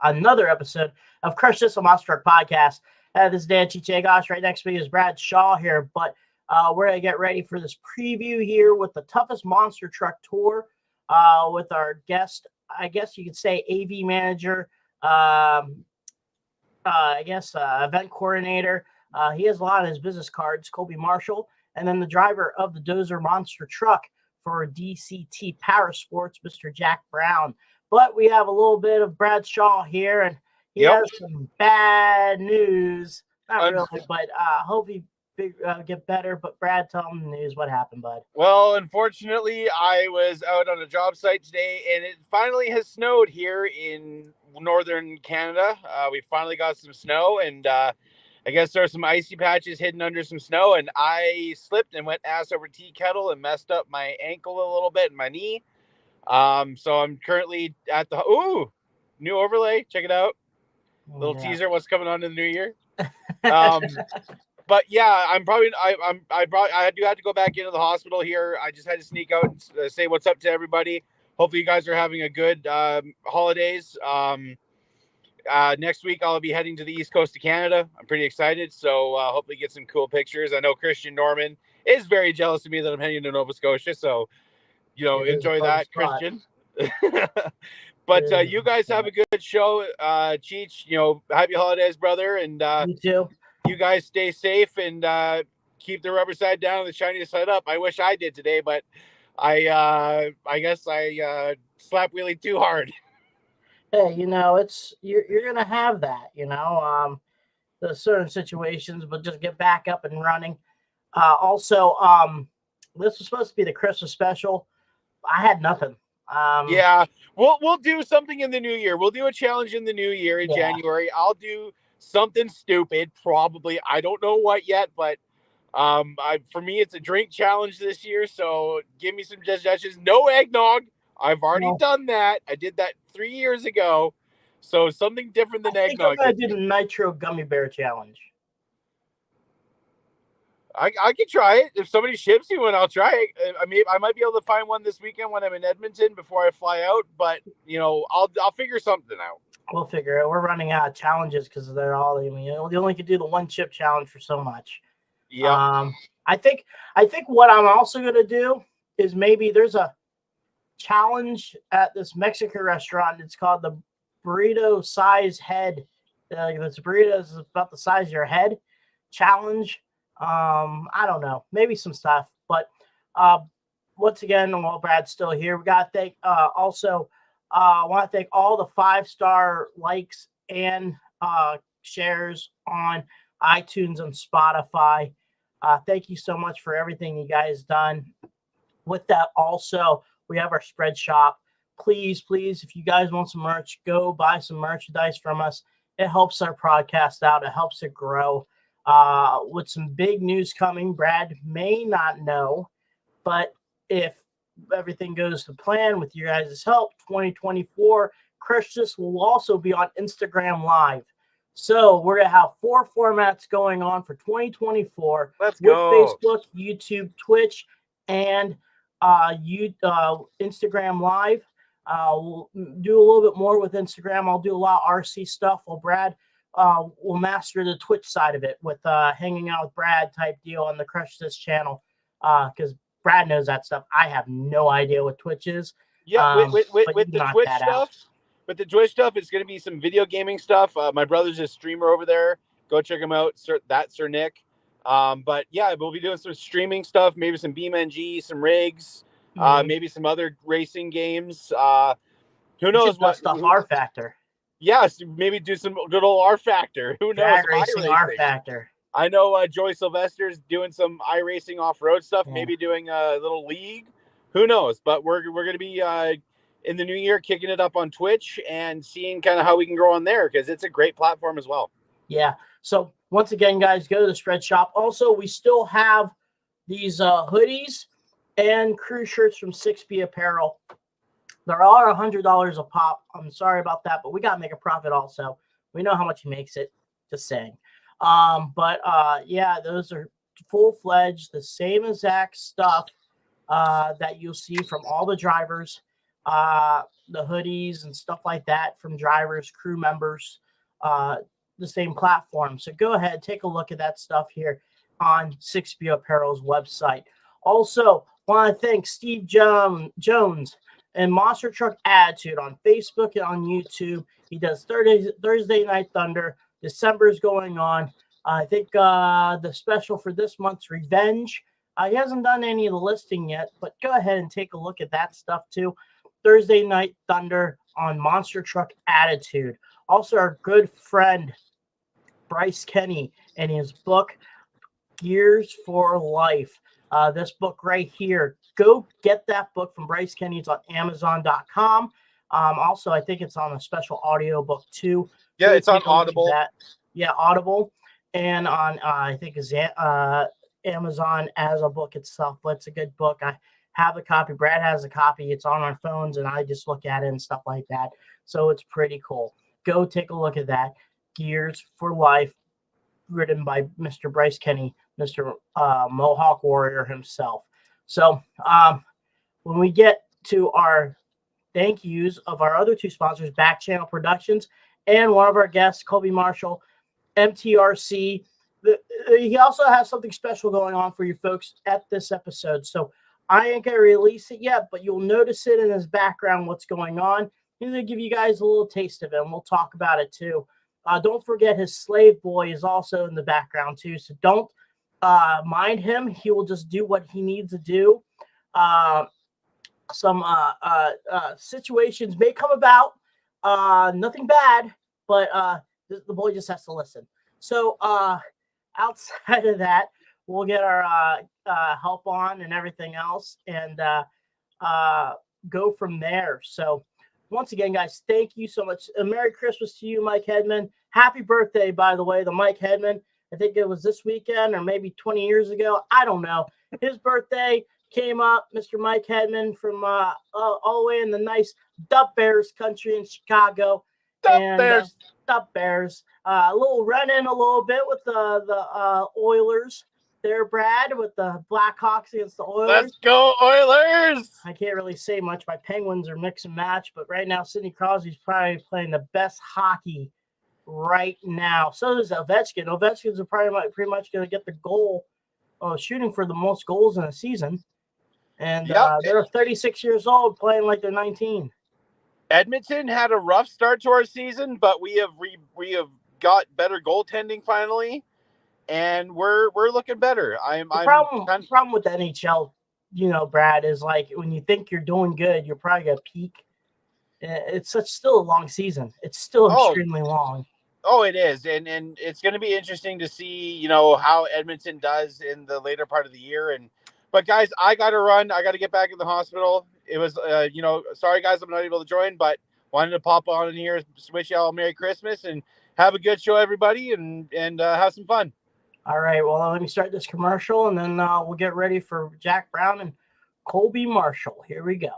Another episode of Crush This, a Monster Truck Podcast. This is Dan Chiche. Gosh, right next to me is Brad Shaw here, but we're going to get ready for this preview here with the toughest monster truck tour with our guest, I guess you could say AV manager, event coordinator. He has a lot on his business cards, Colby Marshall, and then the driver of the Dozer monster truck for DCT Power Sports, Mr. Jack Brown. But we have a little bit of Brad Shaw here, and he has some bad news. Not really, but hope he get better. But Brad, tell him the news. What happened, bud? Well, unfortunately, I was out on a job site today, and it finally has snowed here in northern Canada. We finally got some snow, and I guess there are some icy patches hidden under some snow, and I slipped and went ass over tea kettle and messed up my ankle a little bit and my knee. So I'm currently at the new overlay. Check it out. Little teaser what's coming on in the new year. But yeah, I do have to go back into the hospital here. I just had to sneak out and say what's up to everybody. Hopefully you guys are having a good holidays. Next week I'll be heading to the east coast of Canada. I'm pretty excited. So hopefully get some cool pictures. I know Christian Norman is very jealous of me that I'm heading to Nova Scotia. So, enjoy that, Christian. But you guys have a good show. Cheech, happy holidays, brother. And you too. You guys stay safe and keep the rubber side down and the shiny side up. I wish I did today, but I guess I slap wheelie too hard. Hey, you're gonna have that, there's certain situations, but just get back up and running. Also, this was supposed to be the Christmas special. I had nothing. Yeah, we'll do something in the new year. We'll do a challenge in the new year in January. I'll do something stupid, probably. I don't know what yet, but for me, it's a drink challenge this year. So give me some suggestions. No eggnog. I've already done that. I did that 3 years ago. So something different than eggnog. I think I'm gonna do the Nitro Gummy Bear Challenge. I can try it. If somebody ships you one, I'll try it. I might be able to find one this weekend when I'm in Edmonton before I fly out. But I'll figure something out. We'll figure it. We're running out of challenges because they're all. You only can do the one chip challenge for so much. Yeah. I think what I'm also gonna do is maybe there's a challenge at this Mexican restaurant. It's called the burrito size head. This burrito is about the size of your head challenge. I don't know, maybe some stuff, but once again, while Brad's still here, we got to thank also I want to thank all the 5-star likes and shares on iTunes and Spotify. Thank you so much for everything you guys done. With that, also, we have our spread shop. Please, if you guys want some merch, go buy some merchandise from us. It helps our podcast out. It helps it grow. With some big news coming, Brad may not know, but if everything goes to plan with your guys' help, 2024, Christmas will also be on Instagram Live. So we're going to have 4 formats going on for 2024. Let's go. Facebook, YouTube, Twitch, and Instagram Live. We'll do a little bit more with Instagram. I'll do a lot of RC stuff while Brad will master the Twitch side of it with hanging out with Brad type deal on the Crush This channel because Brad knows that stuff. I have no idea what Twitch is. Yeah, with the Twitch stuff. With the Twitch stuff, it's going to be some video gaming stuff. My brother's a streamer over there. Go check him out. That's Sir Nick. But yeah, we'll be doing some streaming stuff, maybe some BeamNG, some rigs, maybe some other racing games. Who knows? Stuff R Factor. Yes, maybe do some good old R Factor. Who knows? iRacing R Factor. I know Joey Sylvester's doing some iRacing off-road stuff, maybe doing a little league. Who knows? But we're going to be in the new year kicking it up on Twitch and seeing kind of how we can grow on there because it's a great platform as well. Yeah. So once again, guys, go to the spread shop. Also, we still have these hoodies and crew shirts from 6B Apparel. They're all $100 a pop. I'm sorry about that, but we got to make a profit also. We know how much he makes it. Just saying. Yeah, those are full-fledged, the same exact stuff that you'll see from all the drivers. the hoodies and stuff like that from drivers, crew members, the same platform. So go ahead, take a look at that stuff here on 6B Apparel's website. Also, want to thank Steve Jones and Monster Truck Attitude on Facebook and on YouTube. He does Thursday Night Thunder. December is going on. I think the special for this month's Revenge. He hasn't done any of the listing yet, but go ahead and take a look at that stuff too. Thursday Night Thunder on Monster Truck Attitude. Also, our good friend Bryce Kenny and his book, Gears for Life. This book right here. Go get that book from Bryce Kenny. It's on Amazon.com. Also, I think it's on a special audio book too. Yeah, it's on Audible. Yeah, Audible. And on, I think, is Amazon as a book itself. But it's a good book. I have a copy. Brad has a copy. It's on our phones, and I just look at it and stuff like that. So it's pretty cool. Go take a look at that. Gears for Life, written by Mr. Bryce Kenny, Mr. Mohawk Warrior himself. So when we get to our thank yous of our other two sponsors, Back Channel Productions and one of our guests, Colby Marshall, MTRC. He also has something special going on for you folks at this episode. So I ain't going to release it yet, but you'll notice it in his background, what's going on. He's going to give you guys a little taste of it, and we'll talk about it too. Don't forget his slave boy is also in the background too. So don't mind him. He will just do what he needs to do. Some situations may come about. Nothing bad, but the boy just has to listen. So outside of that, we'll get our help on and everything else and go from there. So once again, guys, thank you so much. Merry Christmas to you, Mike Hedman. Happy birthday, by the way, to Mike Hedman. I think it was this weekend or maybe 20 years ago. I don't know. His birthday came up, Mr. Mike Hedman from all the way in the nice Duck Bears country in Chicago. Duck Bears. A little run-in a little bit with the Oilers there, Brad, with the Blackhawks against the Oilers. Let's go, Oilers! I can't really say much. My Penguins are mix and match, but right now Sidney Crosby's probably playing the best hockey right now. So does Ovechkin. Ovechkin's are probably pretty much going to get the goal, shooting for the most goals in a season. And they're 36 years old playing like they're 19. Edmonton had a rough start to our season, but we have got better goaltending finally, and we're looking better. The problem with the NHL, Brad, is like when you think you're doing good, you're probably gonna peak. It's still a long season. It's still extremely long. Oh, it is, and it's going to be interesting to see, how Edmonton does in the later part of the year. But guys, I got to run. I got to get back in the hospital. It was, sorry guys, I'm not able to join, but wanted to pop on in here, wish y'all a Merry Christmas and have a good show, everybody, and have some fun. All right. Well, let me start this commercial, and then we'll get ready for Jack Brown and Colby Marshall. Here we go.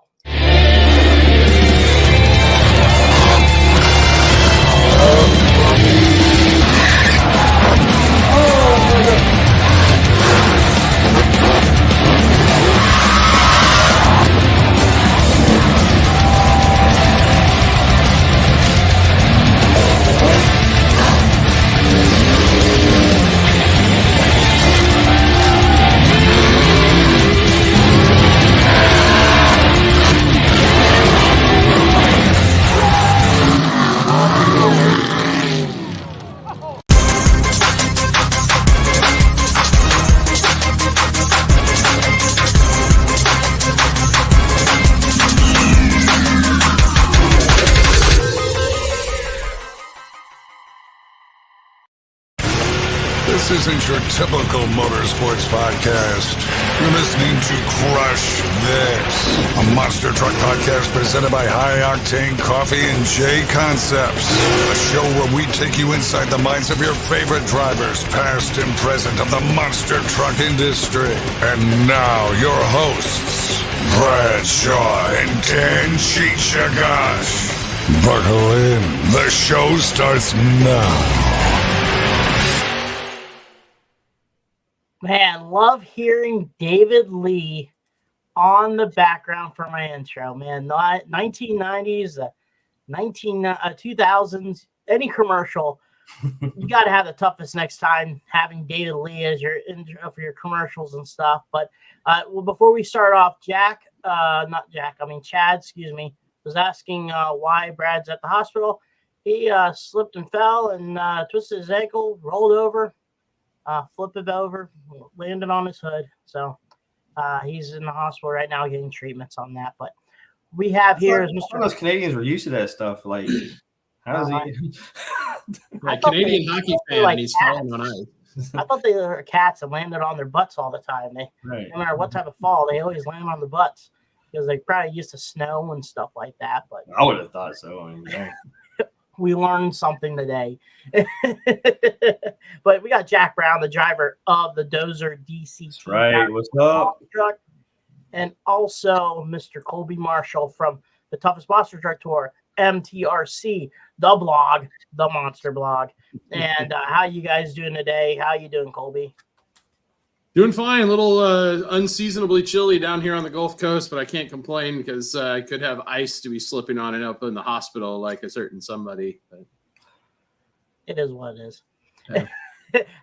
This isn't your typical motorsports podcast. You're listening to Crush This, a monster truck podcast presented by High Octane Coffee and J Concepts. A show where we take you inside the minds of your favorite drivers, past and present, of the monster truck industry. And now, your hosts, Brad Shaw and Dan Chichagash. Buckle in. The show starts now. Man, love hearing David Lee on the background for my intro, man. 1990s, 2000s, any commercial, you got to have the toughest next time having David Lee as your intro for your commercials and stuff. But well, before we start off, Chad, was asking why Brad's at the hospital. He slipped and fell and twisted his ankle, rolled over, flipped it over, landed on his hood. So he's in the hospital right now getting treatments on that. But we have here is Mr. Those Canadians were used to that stuff. Like, how does he? Like Canadian hockey fan, like and he's cats. falling on ice. I thought they were cats and landed on their butts all the time. Right. No matter what type of fall, they always land on the butts because they probably used to snow and stuff like that. But I would have thought so. I mean, yeah. we learned something today. But we got Jack Brown, the driver of the Dozer DCT. That's right. What's up? Truck, and also Mr. Colby Marshall from the Toughest Monster Truck Tour, MTRC, the blog, the Monster Blog. And how you guys doing today? How you doing, Colby? Doing fine. A little unseasonably chilly down here on the Gulf Coast, but I can't complain because I could have ice to be slipping on and up in the hospital like a certain somebody. But It is what it is. Yeah.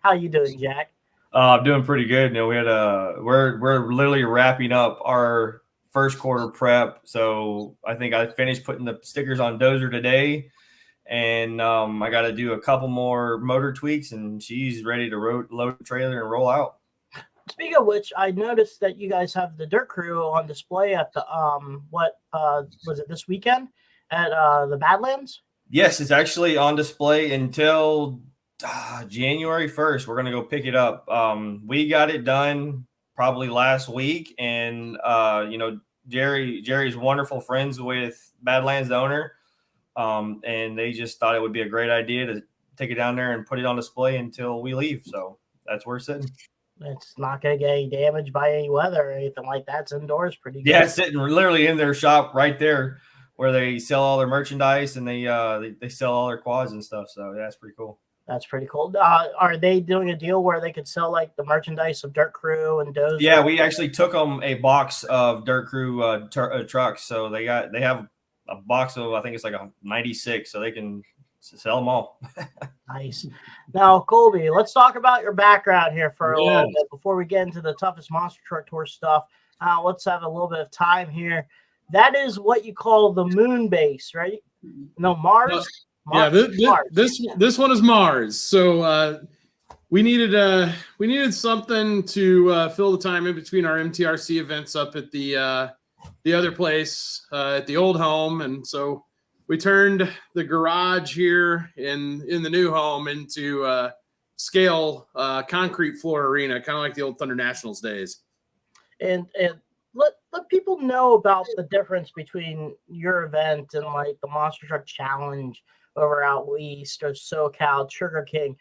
How you doing, Jack? I'm doing pretty good. We had we're literally wrapping up our first quarter prep. So I think I finished putting the stickers on Dozer today, and I got to do a couple more motor tweaks, and she's ready to load the trailer and roll out. Speaking of which, I noticed that you guys have the Dirt Crew on display at the was it this weekend at the Badlands? Yes, it's actually on display until January 1st. We're going to go pick it up. We got it done probably last week, and Jerry's wonderful friends with Badlands, the owner, and they just thought it would be a great idea to take it down there and put it on display until we leave. So that's where it's sitting. It's not going to get any damage by any weather or anything like that. It's indoors pretty good. Yeah, it's sitting literally in their shop right there where they sell all their merchandise, and they sell all their quads and stuff. So yeah, that's pretty cool. That's pretty cool. Are they doing a deal where they could sell like the merchandise of Dirt Crew and Dozer? Yeah, we actually took them a box of Dirt Crew trucks. So they have a box of, I think it's like a 96, so they can sell them all. Nice. Now, Colby, let's talk about your background here for a little bit before we get into the Toughest Monster Truck Tour stuff. Let's have a little bit of time here. That is what you call the moon base, right? No, Mars. Yeah, this one is Mars. So we needed something to fill the time in between our MTRC events up at the other place at the old home, and so we turned the garage here in the new home into scale concrete floor arena, kind of like the old Thunder Nationals days. And let people know about the difference between your event and like the Monster Truck Challenge over out east or SoCal, Sugar King.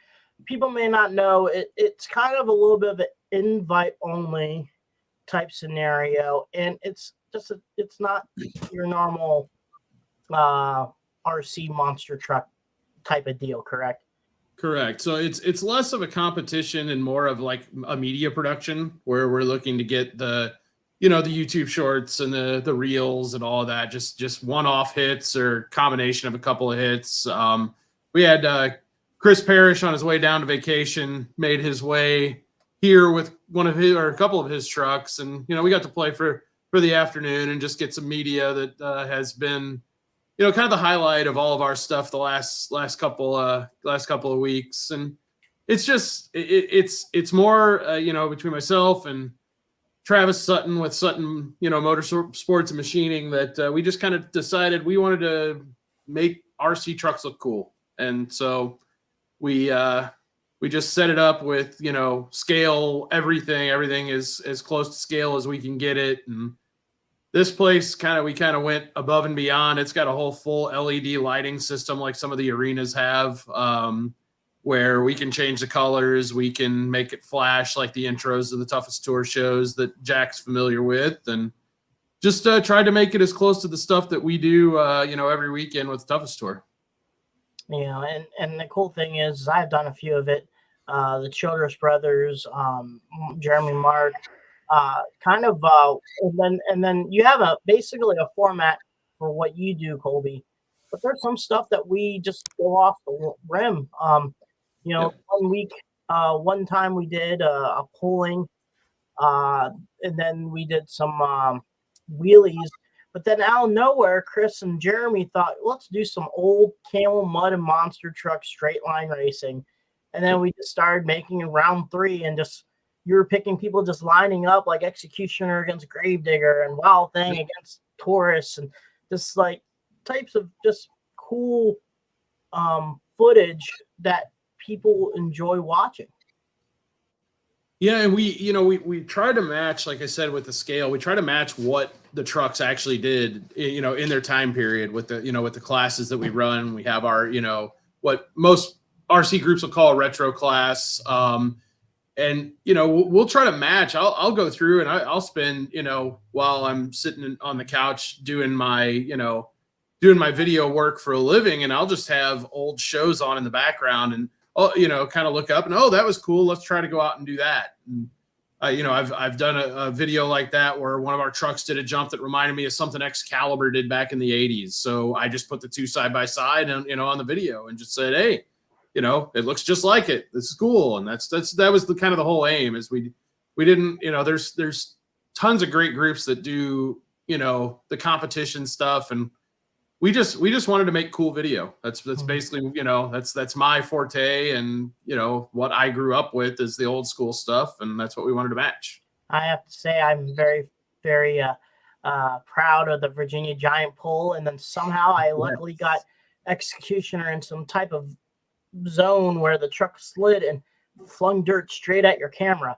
People may not know it's kind of a little bit of an invite only type scenario, and it's not your normal RC monster truck type of deal, correct? Correct. So it's less of a competition and more of like a media production where we're looking to get the YouTube shorts and the reels and all of that, just one-off hits or combination of a couple of hits. We had Chris Parrish on his way down to vacation, made his way here with one of his or a couple of his trucks, and we got to play for the afternoon and just get some media that has been kind of the highlight of all of our stuff the last couple of weeks. And it's just it's more between myself and Travis Sutton with Sutton Motorsports and Machining that we just kind of decided we wanted to make RC trucks look cool. And so we just set it up with scale, everything is as close to scale as we can get it. And this place we kind of went above and beyond. It's got a whole full LED lighting system like some of the arenas have, where we can change the colors. We can make it flash like the intros of the Toughest Tour shows that Jack's familiar with, and just try to make it as close to the stuff that we do, every weekend with the Toughest Tour. And the cool thing is I've done a few of it. The Childress brothers, Jeremy Mark, and then you have basically a format for what you do, Colby. But there's some stuff that we just go off the rim. Yep. One time we did a pulling, and then we did some wheelies. But then out of nowhere, Chris and Jeremy thought, let's do some old camel mud and monster truck straight line racing. And then we just started making in round 3, and just you were picking people just lining up like Executioner against Gravedigger and Wild Thing against Taurus, and just like types of just cool footage that people enjoy watching. Yeah, and we try to match, like I said, with the scale. We try to match what the trucks actually did, in their time period with the classes that we run. We have our, what most RC groups will call a retro class. And we'll try to match. I'll go through and I'll spend, while I'm sitting on the couch doing my video work for a living, and I'll just have old shows on in the background, and kind of look up and, that was cool. Let's try to go out and do that. And, I've done a video like that where one of our trucks did a jump that reminded me of something Excalibur did back in the 80s. So I just put the two side by side and, on the video, and just said, hey, it looks just like it. This is cool. And that was the kind of the whole aim, is we didn't, there's tons of great groups that do, the competition stuff. And we just wanted to make cool video. That's basically, that's my forte, and, what I grew up with is the old school stuff. And that's what we wanted to match. I have to say, I'm very, very proud of the Virginia Giant pull. And then somehow I luckily got Executioner in some type of zone where the truck slid and flung dirt straight at your camera.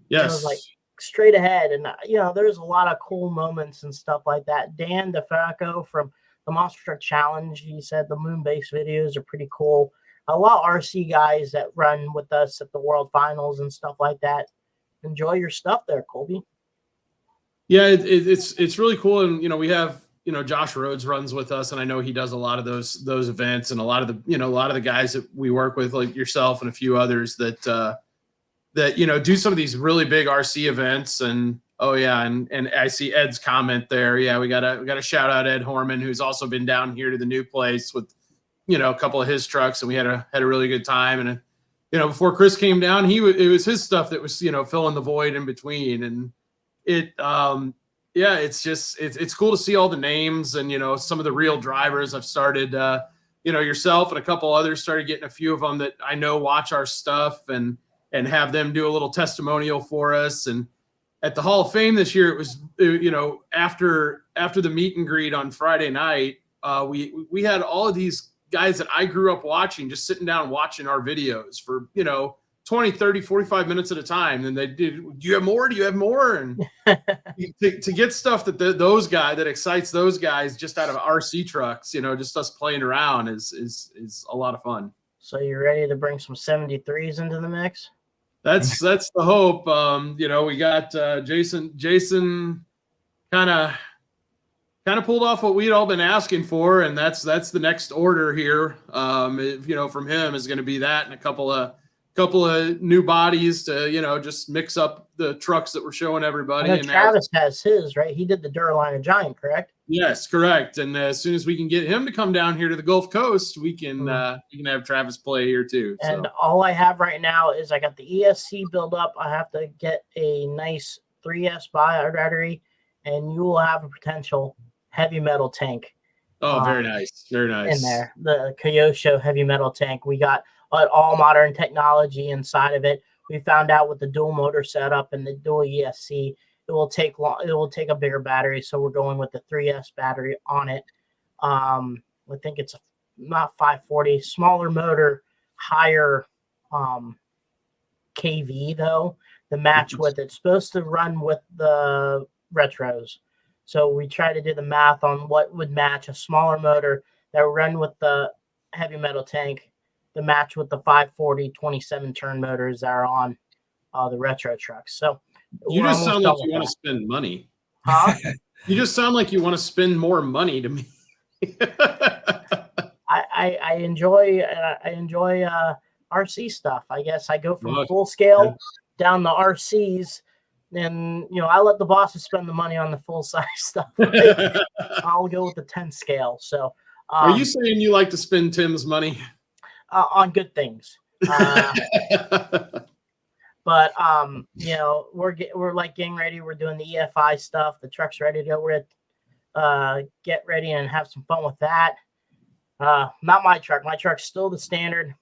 Yes. And it was like straight ahead. And, there's a lot of cool moments and stuff like that. Dan DeFalco from the Monster Truck Challenge, he said the moon-based videos are pretty cool. A lot of RC guys that run with us at the World Finals and stuff like that. Enjoy your stuff there, Colby. Yeah, it's really cool. And, we have, Josh Rhodes runs with us, and I know he does a lot of those events, and a lot of the guys that we work with, like yourself and a few others that do some of these really big RC events. And and I see Ed's comment there. Yeah, we gotta shout out Ed Horman, who's also been down here to the new place with a couple of his trucks, and we had a really good time. And before Chris came down, it was his stuff that was filling the void in between. And it's cool to see all the names and some of the real drivers. I've started yourself and a couple others started getting a few of them that I know watch our stuff, and have them do a little testimonial for us. And at the Hall of Fame this year, it was, after the meet and greet on Friday night, we had all of these guys that I grew up watching, just sitting down watching our videos for, 20, 30, 45 minutes at a time. And they did, do you have more? Do you have more? And to get stuff that excites those guys just out of RC trucks, just us playing around is a lot of fun. So you ready to bring some 73s into the mix? That's the hope. We got Jason kind of pulled off what we'd all been asking for, and that's the next order here. From him is going to be that, and a couple of new bodies to just mix up the trucks that we're showing everybody. And Travis has his, right? He did the Duraliner Giant, correct? Yes, correct. And as soon as we can get him to come down here to the Gulf Coast, we can have Travis play here too. So. And all I have right now is I got the ESC build up. I have to get a nice 3S battery, and you will have a potential heavy metal tank. Oh, very nice. Very nice. In there, the Kyosho heavy metal tank. We got all modern technology inside of it. We found out with the dual motor setup and the dual ESC, it will take a bigger battery, so we're going with the 3S battery on it. I think it's not 540, smaller motor, higher kV though. The match with it's supposed to run with the retros, so we try to do the math on what would match a smaller motor that would run with the heavy metal tank, the match with the 540 27 turn motors that are on the retro trucks. So. You just sound like you want to spend money. Huh? You just sound like you want to spend more money to me. I enjoy RC stuff. I guess I go from full scale down the RCs And I let the bosses spend the money on the full size stuff. I'll go with the 10 scale. So, are you saying you like to spend Tim's money on good things? But we're like getting ready. We're doing the EFI stuff. The truck's ready to go. We're at get ready and have some fun with that. Not my truck. My truck's still the standard,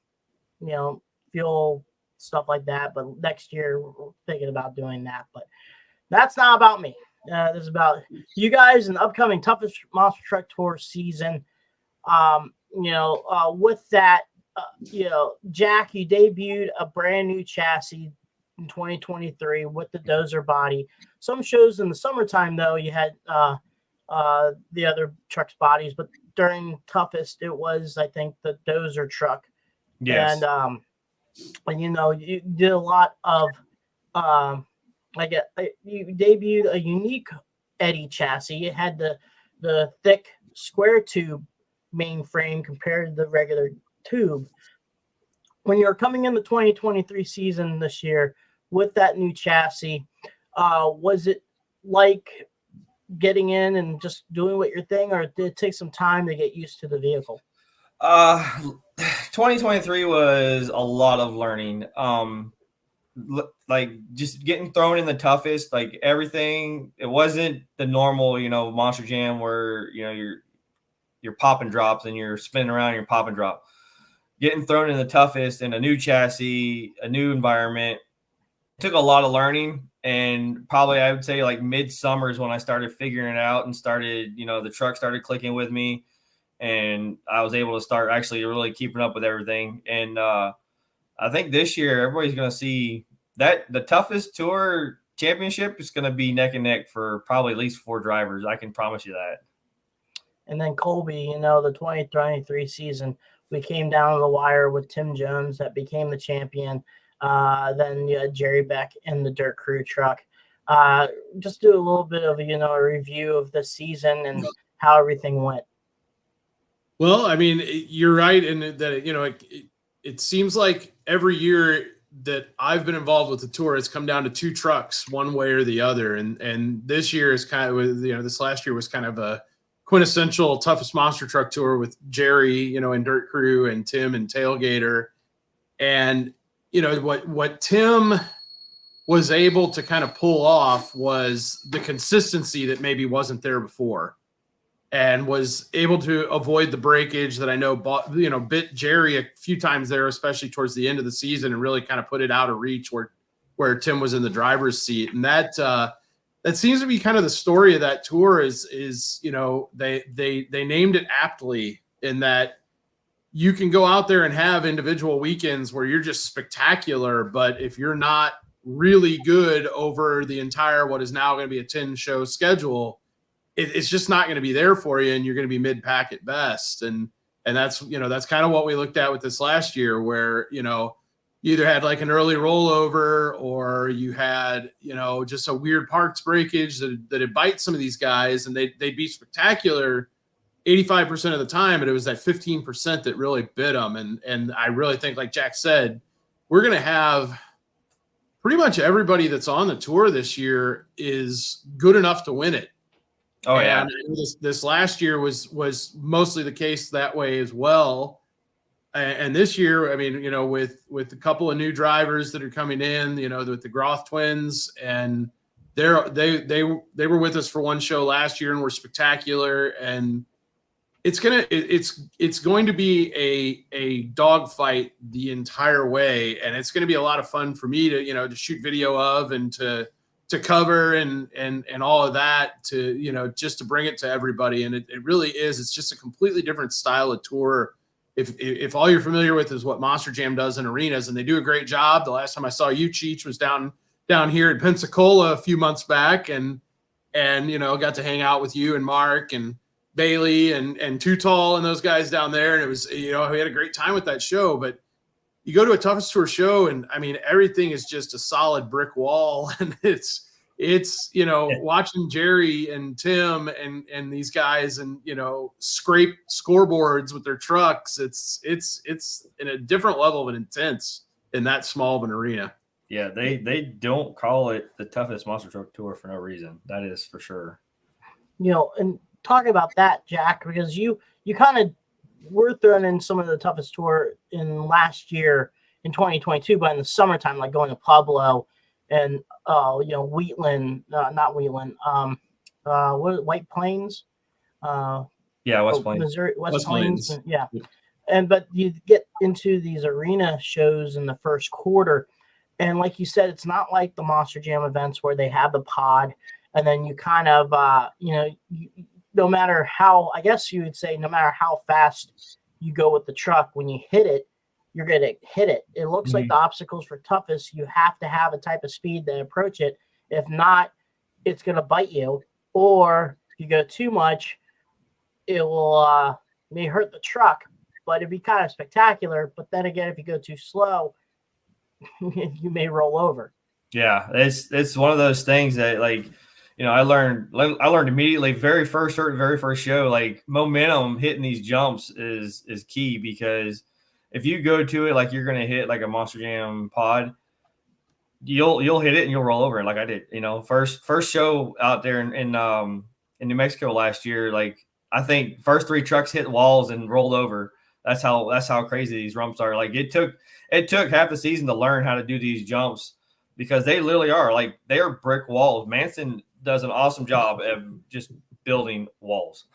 fuel stuff like that. But next year we're thinking about doing that. But that's not about me. This is about you guys and the upcoming toughest monster truck tour season. With that, Jack, you debuted a brand new chassis in 2023 with the Dozer body. Some shows in the summertime, though, you had the other truck's bodies, but during toughest, it was, I think, the Dozer truck. Yes. And you did a lot of you debuted a unique Eddie chassis. It had the thick square tube main frame compared to the regular tube. When you're coming in the 2023 season this year with that new chassis, was it like getting in and just doing what your thing, or did it take some time to get used to the vehicle? 2023 was a lot of learning. Like just getting thrown in the toughest, like everything. It wasn't the normal, Monster Jam where you're popping drops and you're spinning around and you're popping drop. Getting thrown in the toughest in a new chassis, a new environment, took a lot of learning. And probably I would say like midsummer is when I started figuring it out and started, the truck started clicking with me. And I was able to start actually really keeping up with everything. And I think this year everybody's going to see that the toughest tour championship is going to be neck and neck for probably at least 4 drivers. I can promise you that. And then Colby, the 2023 season, we came down to the wire with Tim Jones that became the champion. Then you had Jerry Beck in the Dirt Crew truck. Just do a little bit of a review of the season and how everything went. Well, I mean, you're right in that it seems like every year that I've been involved with the tour, it's come down to 2 trucks, one way or the other. And this year is kind of, this last year was kind of a quintessential toughest monster truck tour with Jerry, in Dirt Crew, and Tim and Tailgater. And, what Tim was able to kind of pull off was the consistency that maybe wasn't there before, and was able to avoid the breakage that I know bit Jerry a few times there, especially towards the end of the season, and really kind of put it out of reach where Tim was in the driver's seat. And that seems to be kind of the story of that tour is they named it aptly, in that you can go out there and have individual weekends where you're just spectacular, but if you're not really good over the entire what is now going to be a 10-show schedule, it's just not going to be there for you, and you're going to be mid-pack at best. And that's kind of what we looked at with this last year, where you either had like an early rollover, or you had just a weird parts breakage that it bites some of these guys, and they'd be spectacular 85% of the time, but it was that 15% that really bit them. And I really think, like Jack said, we're going to have pretty much everybody that's on the tour this year is good enough to win it. Oh, and yeah. This last year was mostly the case that way as well. And this year, I mean, with a couple of new drivers that are coming in, with the Groth twins, and they were with us for one show last year and were spectacular. And it's going to be a dogfight the entire way, and it's going to be a lot of fun for me to shoot video of, and to cover and all of that, to just to bring it to everybody. And it really is, it's just a completely different style of tour. If all you're familiar with is what Monster Jam does in arenas, and they do a great job. The last time I saw you, Cheech, was down here in Pensacola a few months back, and got to hang out with you and Mark and Bailey and Too Tall and those guys down there. And it was, we had a great time with that show. But you go to a toughest tour show, and I mean, everything is just a solid brick wall. And it's watching Jerry and Tim and these guys, and scrape scoreboards with their trucks. It's in a different level of an intense in that small of an arena. Yeah, they don't call it the toughest monster truck tour for no reason. That is for sure. And talking about that, Jack, because you kind of were thrown in some of the toughest tour in last year in 2022, but in the summertime, like going to Pueblo and Wheatland, not Wheatland, White Plains, West Plains, Missouri, West Plains. Plains, yeah. But you get into these arena shows in the first quarter, and like you said, it's not like the Monster Jam events where they have the pod, and then you kind of, no matter how, I guess you would say, no matter how fast you go with the truck, when you hit it, you're going to hit it. It looks like the obstacles for toughest, you have to have a type of speed to approach it. If not, it's going to bite you. Or if you go too much, it will may hurt the truck, but it'd be kind of spectacular. But then again, if you go too slow, you may roll over. Yeah, it's one of those things that, like, I learned immediately, very first show, like, momentum hitting these jumps is key, because if you go to it like you're going to hit like a Monster Jam pod, you'll hit it and you'll roll over like I did. First show out there in New Mexico last year, like, I think first 3 trucks hit walls and rolled over. That's how crazy these rumps are. Like, it took half the season to learn how to do these jumps, because they literally are, like, they are brick walls. Manson does an awesome job of just building walls.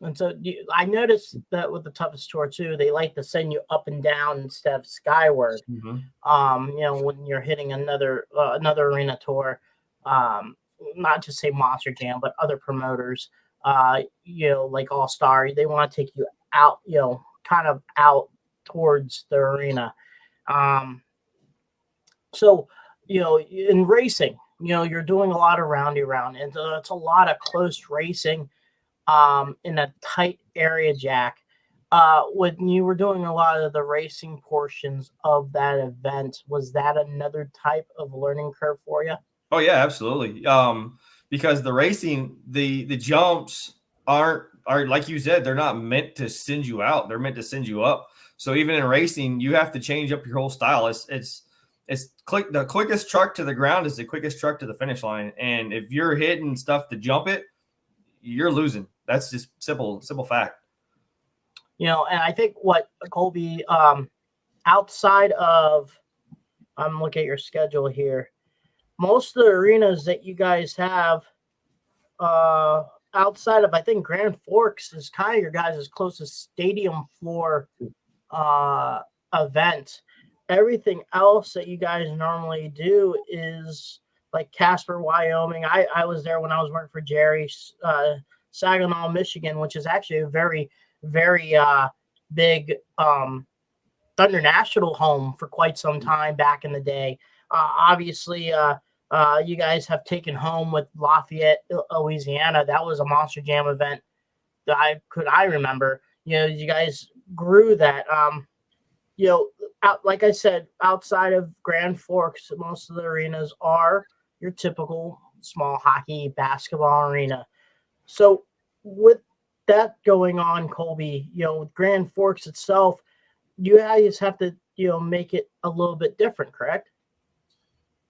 And so I noticed that with the toughest tour too, they like to send you up and down instead of skyward. When you're hitting another arena tour, not to say Monster Jam, but other promoters, like All Star, they want to take you out, kind of out towards the arena. So, in racing, you're doing a lot of roundy round, and it's a lot of close racing in a tight area, Jack. When you were doing a lot of the racing portions of that event, was that another type of learning curve for you? Oh yeah, absolutely. Because the racing, the jumps are like you said, they're not meant to send you out. They're meant to send you up. So even in racing, you have to change up your whole style. The quickest truck to the ground is the quickest truck to the finish line. And if you're hitting stuff to jump it, you're losing. That's just simple fact. And I think what Colby, outside of, I'm looking at your schedule here, most of the arenas that you guys have, outside of, I think, Grand Forks is kind of your guys' closest stadium floor event. Everything else that you guys normally do is like Casper, Wyoming. I was there when I was working for Jerry. Saginaw, Michigan, which is actually a very, very big Thunder National home for quite some time back in the day. Obviously, you guys have taken home with Lafayette, Louisiana. That was a Monster Jam event that I remember. You guys grew that. Like I said, outside of Grand Forks, most of the arenas are your typical small hockey, basketball arena. So with that going on, Colby, with Grand Forks itself, you guys have to, make it a little bit different, correct?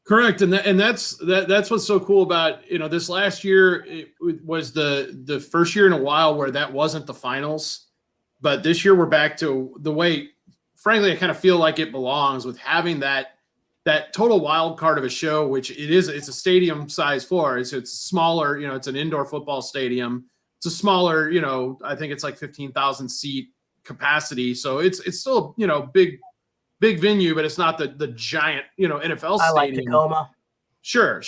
Correct, and that's what's so cool about this last year. It was the first year in a while where that wasn't the finals, but this year we're back to the way. Frankly, I kind of feel like it belongs, with having that total wild card of a show, which it's a stadium size floor. It's smaller, it's an indoor football stadium. It's a smaller, I think it's like 15,000 seat capacity. So it's still, big venue, but it's not the giant, NFL stadium. I like Tacoma. Sure.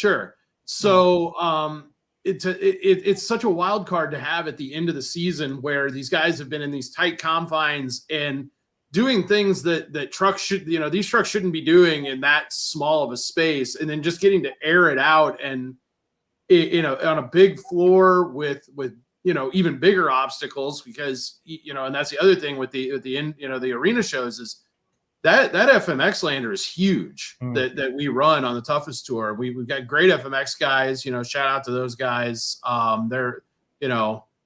So it's such a wild card to have at the end of the season, where these guys have been in these tight confines and doing things that trucks should, these trucks shouldn't be doing in that small of a space, and then just getting to air it out and on a big floor with even bigger obstacles, because and that's the other thing with the arena shows is that FMX lander is huge that we run on the toughest tour. We've got great FMX guys, shout out to those guys. They're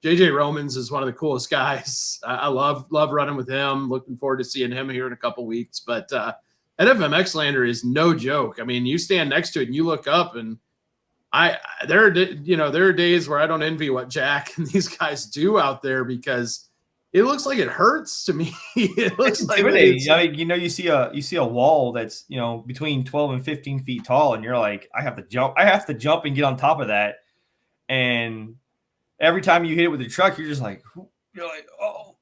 JJ Romans is one of the coolest guys. I love running with him. Looking forward to seeing him here in a couple weeks. But that FMX lander is no joke. I mean, you stand next to it and you look up, and there are days where I don't envy what Jack and these guys do out there, because it looks like it hurts to me. It looks like intimidating. I mean, you see a wall that's, between 12 and 15 feet tall, and you're like, I have to jump and get on top of that. And every time you hit it with the truck, you're like, oh,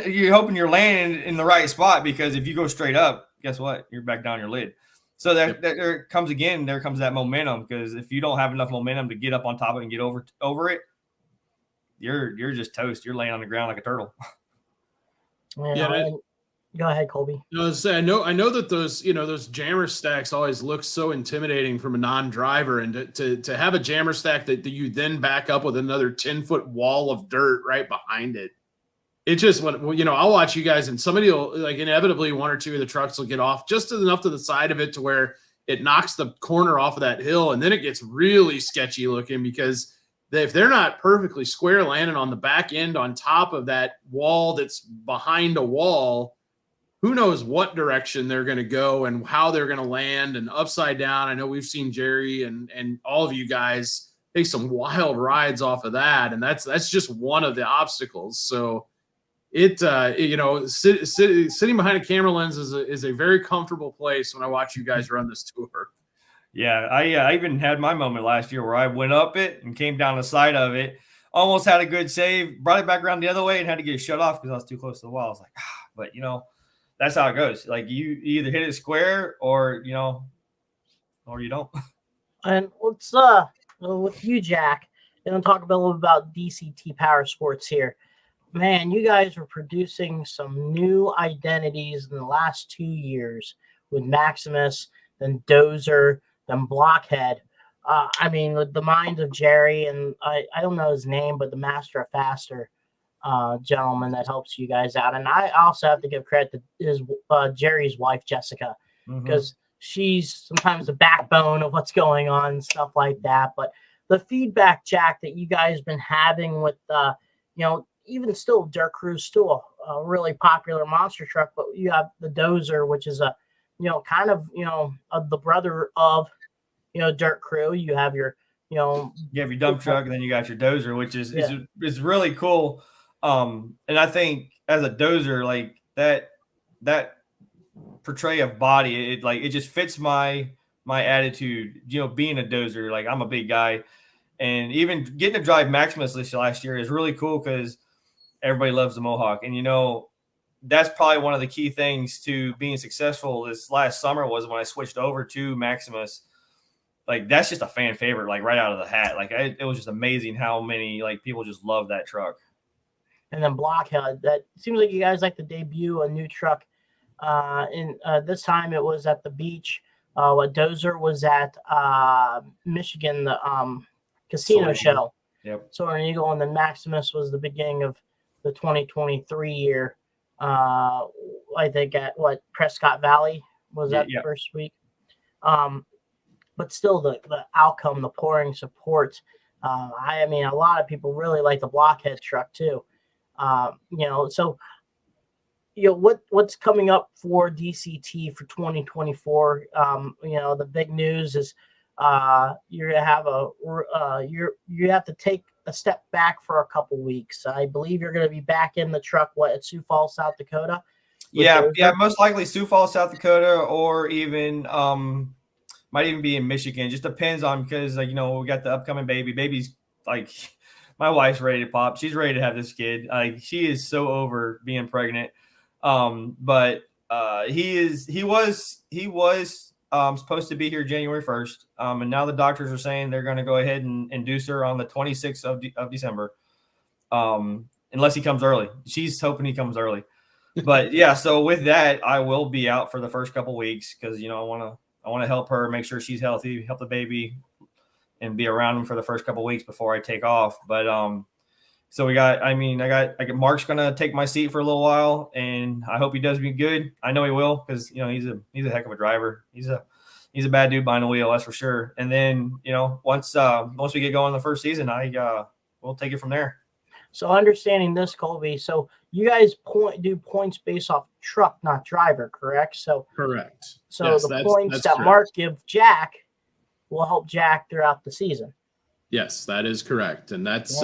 you're hoping you're landing in the right spot, because if you go straight up, guess what? You're back down your lid. So that there comes that momentum, because if you don't have enough momentum to get up on top of it and get over it, you're just toast. You're laying on the ground like a turtle. Yeah. Go ahead, Colby. I know that those jammer stacks always look so intimidating from a non-driver, and to have a jammer stack that you then back up with another 10-foot wall of dirt right behind it. It just, I'll watch you guys, and somebody will, like, inevitably one or two of the trucks will get off just enough to the side of it to where it knocks the corner off of that hill, and then it gets really sketchy looking, because if they're not perfectly square landing on the back end on top of that wall that's behind a wall, who knows what direction they're going to go and how they're going to land, and upside down. I know we've seen Jerry and all of you guys take some wild rides off of that, and that's just one of the obstacles. So sitting behind a camera lens is a very comfortable place when I watch you guys run this tour. Yeah, I even had my moment last year where I went up it and came down the side of it, almost had a good save, brought it back around the other way, and had to get it shut off because I was too close to the wall. I was like, but that's how it goes. Like, you either hit it square or you don't. And let's with you, Jack, and talk a little bit about DCT Power Sports here. Man, you guys are producing some new identities in the last 2 years with Maximus, then Dozer, then Blockhead. I mean, with the minds of Jerry, and I don't know his name, but the Master of Faster gentleman that helps you guys out. And I also have to give credit to his Jerry's wife, Jessica, because she's sometimes the backbone of what's going on and stuff like that. But the feedback, Jack, that you guys been having with, even still, Dirt Crew's still a really popular monster truck, but you have the Dozer, which is kind of the brother of Dirt Crew. You have your you have your dump truck, and then you got your Dozer, which is really cool. And I think as a Dozer, like that portray of body, it just fits my attitude. Being a Dozer, like, I'm a big guy, and even getting to drive Maximus this last year is really cool because everybody loves the Mohawk, and that's probably one of the key things to being successful this last summer was when I switched over to Maximus. Like, that's just a fan favorite, like, right out of the hat. Like, it was just amazing how many, like, people just love that truck. And then Blockhead, that seems like you guys like to debut a new truck. This time it was at the beach. What Dozer was at Michigan, the casino show. Yep. Soaring Eagle, and then Maximus was the beginning of the 2023 year. I think at Prescott Valley was that the first week. But still, the outcome, the pouring support. I mean, a lot of people really like the Blockhead truck too. So what's coming up for DCT for 2024? The big news is you're gonna have you have to take a step back for a couple weeks. I believe you're going to be back in the truck at Sioux Falls, South Dakota. Yeah, most likely Sioux Falls, South Dakota, or even might even be in Michigan. Just depends on, because we got the upcoming baby. Baby's like, my wife's ready to pop. She's ready to have this kid. Like, she is so over being pregnant. But he was supposed to be here January 1st. And now the doctors are saying they're going to go ahead and induce her on the 26th of December. Unless he comes early. She's hoping he comes early. But yeah, so with that, I will be out for the first couple of weeks because, I want to help her, make sure she's healthy, help the baby, and be around him for the first couple of weeks before I take off. But so I got Mark's gonna take my seat for a little while, and I hope he does me good. I know he will, because he's a heck of a driver. He's a bad dude behind the wheel, that's for sure. And then once we get going the first season, we'll take it from there. So understanding this, Colby, so you guys do points based off truck, not driver, correct? So Correct. So Yes, the points that correct. Mark give Jack will help Jack throughout the season. Yes, that is correct. And that's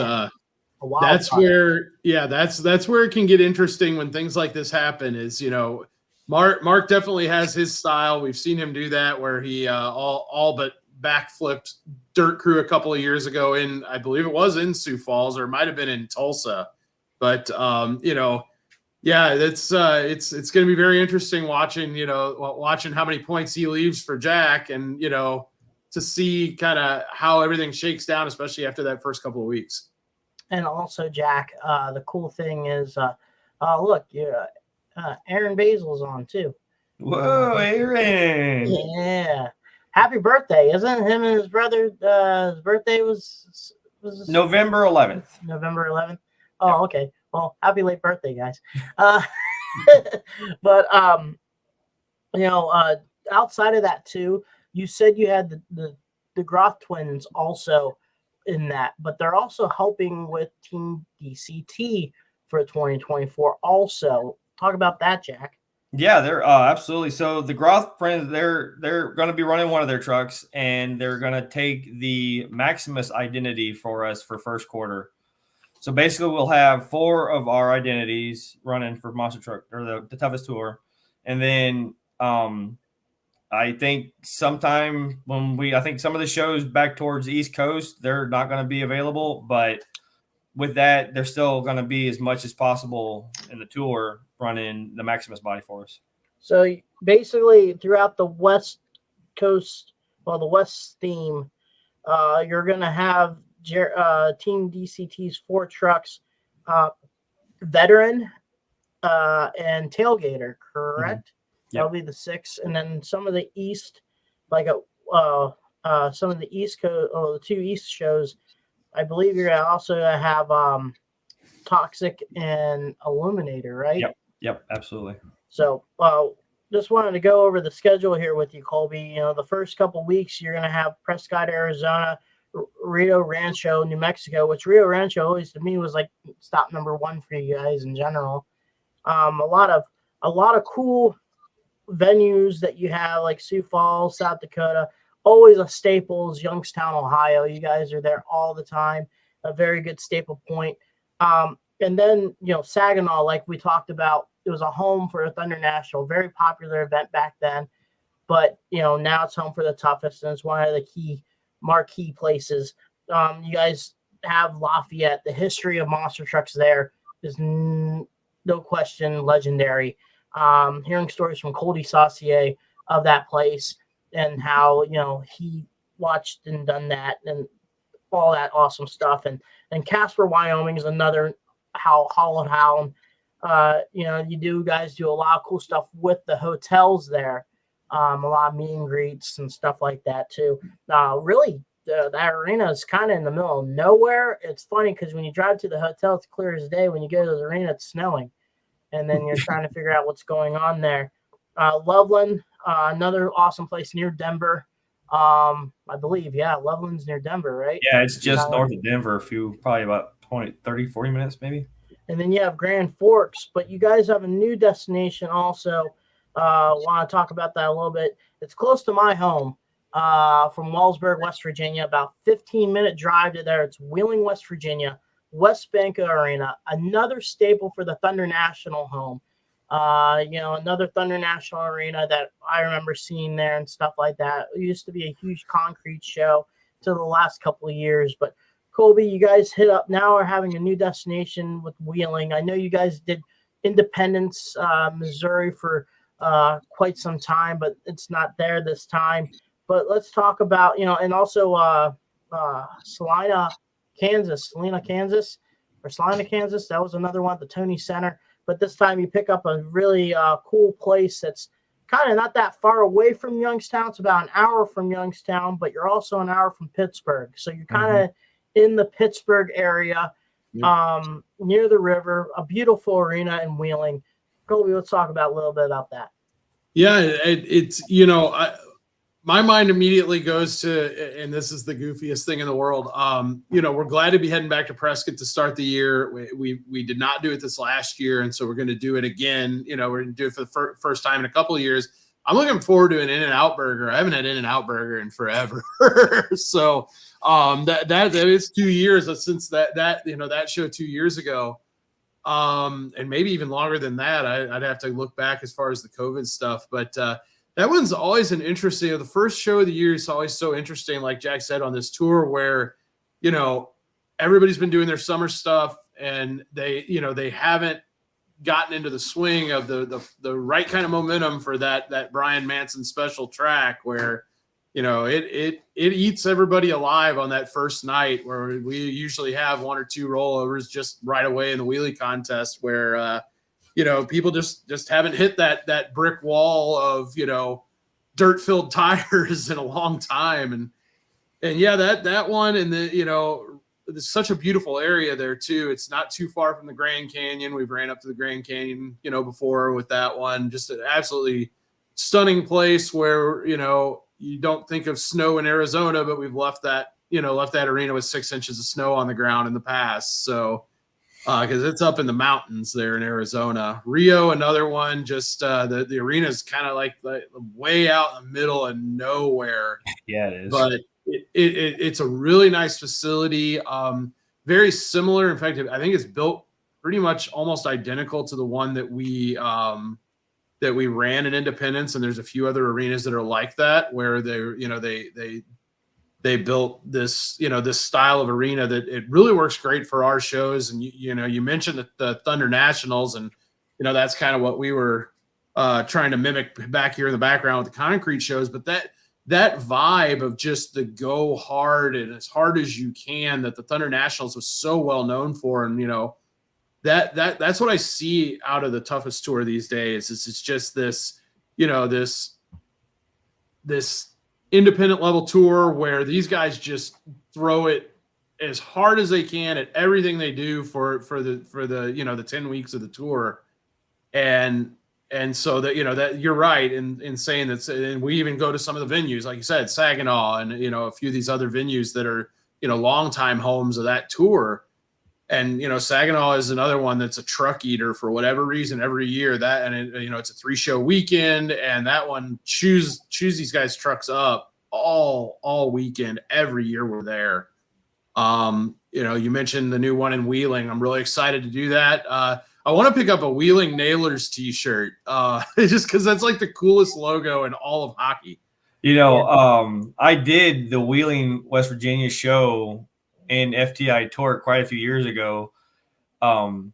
that's where that's where it can get interesting when things like this happen. Is Mark definitely has his style. We've seen him do that where he all but backflipped Dirt Crew a couple of years ago in, I believe it was in Sioux Falls, or it might have been in Tulsa. But yeah, that's it's going to be very interesting watching how many points he leaves for Jack, and to see kind of how everything shakes down, especially after that first couple of weeks. And also, Jack, the cool thing is, look, Aaron Basil's on too. Whoa, Aaron! Yeah, happy birthday! Isn't him and his brother? His birthday was November 11th. November 11th. Oh, okay. Well, happy late birthday, guys. But outside of that too, you said you had the Groth twins also in that, but they're also helping with Team DCT for 2024. Also, talk about that, Jack. Yeah, they're absolutely. So the Groth friends, they're going to be running one of their trucks, and they're going to take the Maximus identity for us for first quarter. So basically, we'll have 4 of our identities running for Monster Truck, or the Toughest Tour, and then I think sometime I think some of the shows back towards the East Coast, they're not going to be available, but with that, they're still going to be as much as possible in the tour running the Maximus body for us. So basically, throughout the West Coast, the West theme, you're going to have Team DCT's 4 trucks, Veteran and Tailgater, correct? Mm-hmm. Yep. That'll be the 6, and then some of the East, some of the East Coast, the 2 East shows. I believe you're gonna also have Toxic and Illuminator, right? Yep, absolutely. So, just wanted to go over the schedule here with you, Colby. The first couple weeks you're gonna have Prescott, Arizona, Rio Rancho, New Mexico, which Rio Rancho always to me was like stop number 1 for you guys in general. A lot of cool venues that you have, like Sioux Falls, South Dakota, always a Staples, Youngstown, Ohio. You guys are there all the time. A very good staple point. And then, Saginaw, like we talked about, it was a home for a Thunder National, very popular event back then. But, now it's home for the toughest, and it's one of the key marquee places. You guys have Lafayette. The history of monster trucks there is no question legendary. Hearing stories from Colby Saucier of that place and how he watched and done that and all that awesome stuff. And Casper, Wyoming is another Hollowed Hound. You guys do a lot of cool stuff with the hotels there. A lot of meet and greets and stuff like that too. Really, that arena is kind of in the middle of nowhere. It's funny because when you drive to the hotel, it's clear as day. When you go to the arena, it's snowing. And then you're trying to figure out what's going on there. Loveland, another awesome place near Denver. I believe, Loveland's near Denver, right? Yeah, it's just north of Denver, probably about 30, 40 minutes maybe. And then you have Grand Forks, but you guys have a new destination also. Want to talk about that a little bit. It's close to my home from Wellsburg, West Virginia, about 15-minute drive to there. It's Wheeling, West Virginia. West Banco Arena, another staple for the Thunder National home. Another Thunder National arena that I remember seeing there and stuff like that. It used to be a huge concrete show till the last couple of years. But Colby, you guys are having a new destination with Wheeling. I know you guys did Independence, Missouri for quite some time, but it's not there this time. But let's talk about, and also Salina, Kansas. That was another one at the Tony Center. But this time you pick up a really cool place that's kind of not that far away from Youngstown. It's about an hour from Youngstown, but you're also an hour from Pittsburgh. So you're kind of in the Pittsburgh area, near the river, a beautiful arena in Wheeling. Colby, let's talk about a little bit about that. Yeah, it's my mind immediately goes to, and this is the goofiest thing in the world. We're glad to be heading back to Prescott to start the year. We did not do it this last year, and so we're going to do it again. We're going to do it for the first time in a couple of years. I'm looking forward to an In-N-Out burger. I haven't had In-N-Out burger in forever. So that is 2 years since that show 2 years ago. And maybe even longer than that. I'd have to look back as far as the COVID stuff, but that one's always an interesting. The first show of the year is always so interesting, like Jack said, on this tour where, everybody's been doing their summer stuff and they haven't gotten into the swing of the right kind of momentum for that Brian Manson special track where, it eats everybody alive on that first night where we usually have one or two rollovers just right away in the wheelie contest where, people just haven't hit that brick wall of, dirt-filled tires in a long time. And yeah, that one, and there's such a beautiful area there too. It's not too far from the Grand Canyon. We've ran up to the Grand Canyon, before with that one. Just an absolutely stunning place where, you don't think of snow in Arizona, but we've left that arena with 6 inches of snow on the ground in the past. So, because it's up in the mountains there in Arizona. Rio, another one, just the arena is kind of like way out in the middle of nowhere. Yeah, it is. But it's a really nice facility. Very similar. In fact, I think it's built pretty much almost identical to the one that we ran in Independence. And there's a few other arenas that are like that, where they built this, this style of arena that it really works great for our shows. And, you mentioned the Thunder Nationals, and, that's kind of what we were trying to mimic back here in the background with the concrete shows. But that vibe of just the go hard and as hard as you can that the Thunder Nationals was so well known for. And, that's what I see out of the Toughest Tour these days. It's just this, this independent level tour where these guys just throw it as hard as they can at everything they do for the 10 weeks of the tour. And so that, that you're right in saying that. And we even go to some of the venues, like you said, Saginaw and, a few of these other venues that are, longtime homes of that tour. And, Saginaw is another one that's a truck eater for whatever reason every year. It's a 3-show weekend, and that one chews these guys' trucks up all weekend. Every year we're there. You mentioned the new one in Wheeling. I'm really excited to do that. I want to pick up a Wheeling Nailers t-shirt, just because that's like the coolest logo in all of hockey. I did the Wheeling, West Virginia show in FTI Torque quite a few years ago. And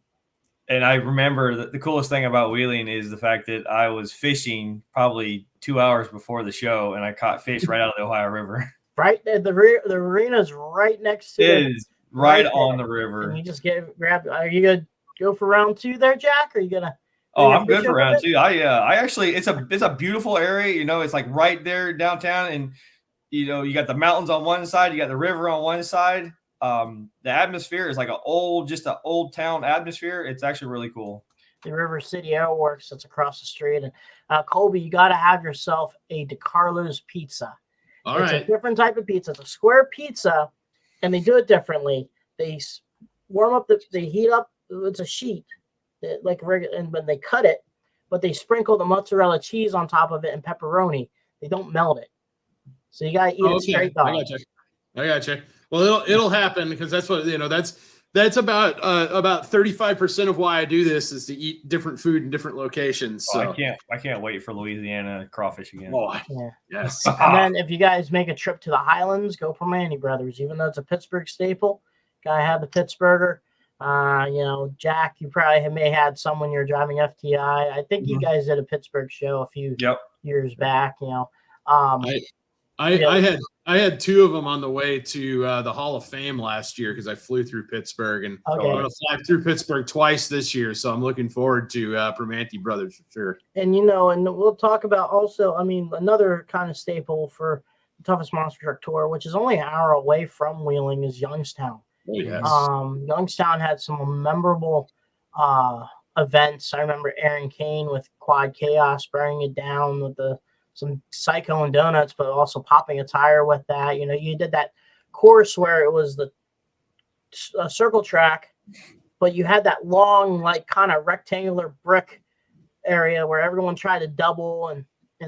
I remember that the coolest thing about Wheeling is the fact that I was fishing probably 2 hours before the show, and I caught fish right out of the Ohio River. Right, the arena's right next to it. Is right on the river. And you just grab. Are you gonna go for round 2 there, Jack? Or are you gonna? Oh, I'm good for round 2. I actually, it's a beautiful area. It's like right there downtown, and you got the mountains on one side, you got the river on one side. The atmosphere is like an old town atmosphere. It's actually really cool. The River City Air Works that's across the street. And Colby, you got to have yourself a DeCarlo's pizza. It's a different type of pizza. It's a square pizza, and they do it differently. They warm up they heat up. It's a sheet, and when they cut it, but they sprinkle the mozzarella cheese on top of it and pepperoni. They don't melt it, so you got to eat it straight off. I gotcha. Well, it'll happen because that's what that's about 35% of why I do this is to eat different food in different locations. So I can't wait for Louisiana crawfish again. Oh, yeah. Yes. And then if you guys make a trip to the Highlands, go for Manny Brothers. Even though it's a Pittsburgh staple, gotta have the Pittsburgher. Jack, you probably may had some when you were driving FTI. I think you guys did a Pittsburgh show a few years back. I had 2 of them on the way to the Hall of Fame last year because I flew through Pittsburgh, and I'm going to fly through Pittsburgh twice this year. So I'm looking forward to Primanti Brothers for sure. And and we'll talk about also, another kind of staple for the Toughest Monster Truck Tour, which is only an hour away from Wheeling, is Youngstown. Oh, yes. Youngstown had some memorable events. I remember Aaron Kane with Quad Chaos burning it down with the some Psycho and donuts, but also popping a tire with that. You know, you did that course where it was the circle track, but you had that long, like kind of rectangular brick area where everyone tried to double and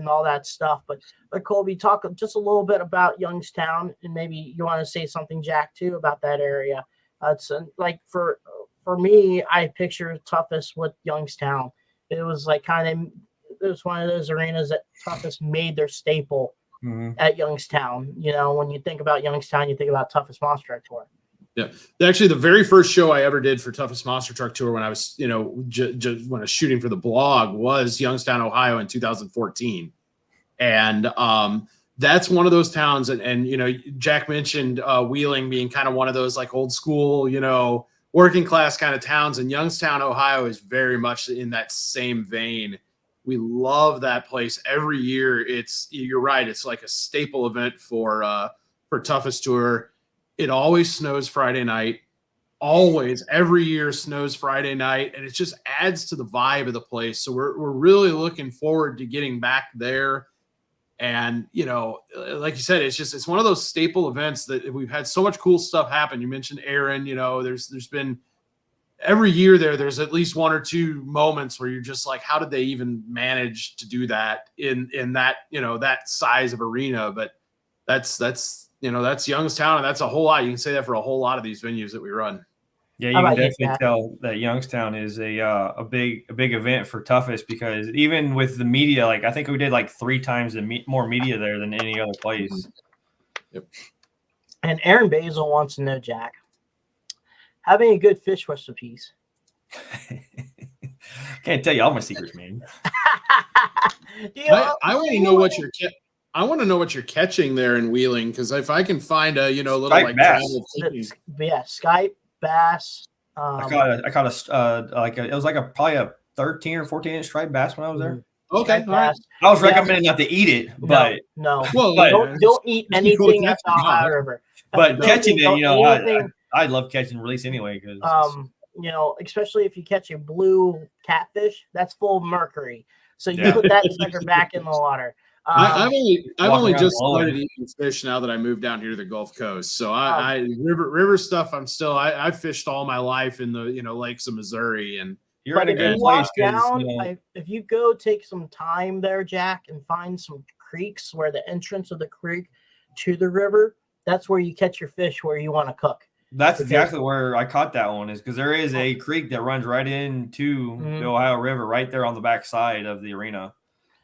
all that stuff. But Colby, talk just a little bit about Youngstown, and maybe you want to say something, Jack, too, about that area. It's like for me, I picture Toughest with Youngstown. It was like it was one of those arenas that Toughest made their staple at Youngstown. You know, when you think about Youngstown, you think about Toughest Monster Truck Tour. Yeah, actually, the very first show I ever did for Toughest Monster Truck Tour when I was, when I was shooting for the blog was Youngstown, Ohio in 2014, and that's one of those towns. And Jack mentioned Wheeling being kind of one of those like old school, working class kind of towns, and Youngstown, Ohio is very much in that same vein. We love that place every year. You're right. It's like a staple event for Toughest Tour. It always snows Friday night. Always, every year snows Friday night, and it just adds to the vibe of the place. So we're really looking forward to getting back there. And like you said, it's one of those staple events that we've had so much cool stuff happen. You mentioned Aaron. There's been every year there's at least one or two moments where you're just like, how did they even manage to do that in that that size of arena? But that's Youngstown, and that's a whole lot. You can say that for a whole lot of these venues that we run. Yeah, you can definitely tell that Youngstown is a big event for Toughest, because even with the media, like I think we did like 3 times more media there than any other place. Yep. And Aaron Basil wants to know, Jack, having a good fish recipes. Can't tell you all my secrets, man. I want to know what you're. I want to know what you're catching there in Wheeling, because if I can find a little Skype like bass. Skype bass. I caught it was like probably a 13 or 14 inch striped bass when I was there. Okay, all right. I was recommending not to eat it, but no. Well, don't eat anything at the Ohio River. But catching it, I love catching release anyway, because especially if you catch a blue catfish, that's full of mercury. So you put that sucker back in the water. I've only just started eating fish now that I moved down here to the Gulf Coast. So I river stuff. I fished all my life in the lakes of Missouri, and you're in a good place. If you go take some time there, Jack, and find some creeks where the entrance of the creek to the river, that's where you catch your fish where you want to cook. That's exactly where I caught that one, is because there is a creek that runs right into the Ohio River, right there on the back side of the arena.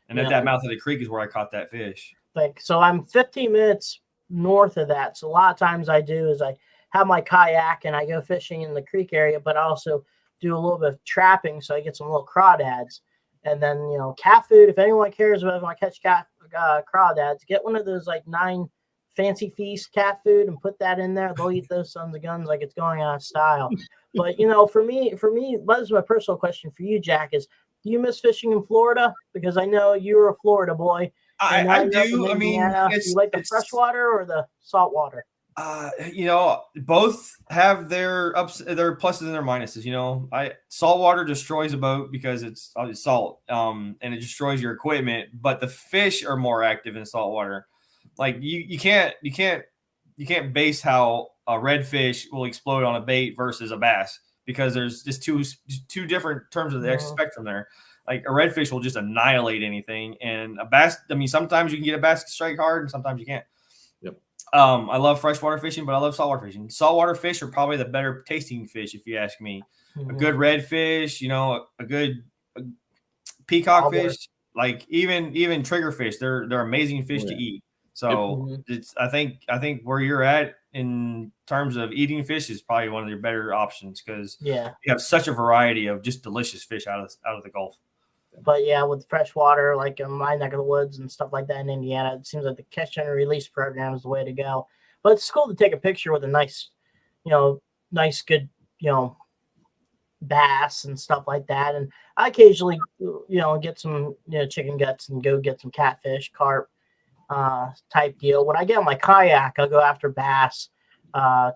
And at that mouth of the creek is where I caught that fish. So I'm 15 minutes north of that. So a lot of times I have my kayak and I go fishing in the creek area, but I also do a little bit of trapping. So I get some little crawdads. And then, cat food, if anyone cares about if I catch crawdads, get one of those like 9 Fancy Feast cat food and put that in there. They'll eat those sons of guns like it's going out of style. But, for me, that's my personal question for you, Jack, is, do you miss fishing in Florida? Because I know you're a Florida boy. I do. I mean, do you like the freshwater or the saltwater? Both have their pluses and their minuses. Saltwater destroys a boat because it's salt, and it destroys your equipment. But the fish are more active in saltwater. Like you can't base how a redfish will explode on a bait versus a bass, because there's just two different terms of the spectrum there. Like a redfish will just annihilate anything, and a bass, I mean, sometimes you can get a bass strike hard and sometimes you can't. Yep. I love freshwater fishing, but I love saltwater fishing. Saltwater fish are probably the better tasting fish, if you ask me. A good redfish, a good peacock fish, like even triggerfish, they're amazing fish to eat. So I think where you're at in terms of eating fish is probably one of your better options, because you have such a variety of just delicious fish out of the Gulf. But with freshwater, like in my neck of the woods and stuff like that in Indiana, it seems like the catch and release program is the way to go. But it's cool to take a picture with a nice good, bass and stuff like that. And I occasionally, get some, chicken guts and go get some catfish, carp, type deal. When I get on my kayak, I'll go after bass,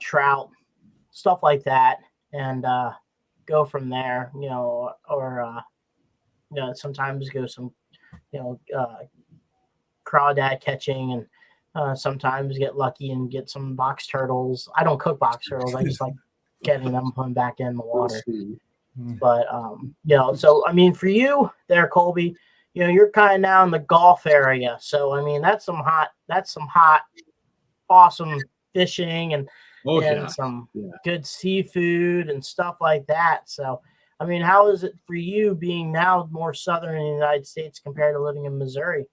trout, stuff like that, and go from there. Or sometimes go some, crawdad catching, and sometimes get lucky and get some box turtles. I don't cook box turtles. I just like getting them, putting back in the water. But so I mean, for you there, Colby, you're kind of now in the Gulf area, so I mean that's some hot, awesome fishing and some good seafood and stuff like that. So I mean, how is it for you being now more southern in the United States compared to living in Missouri?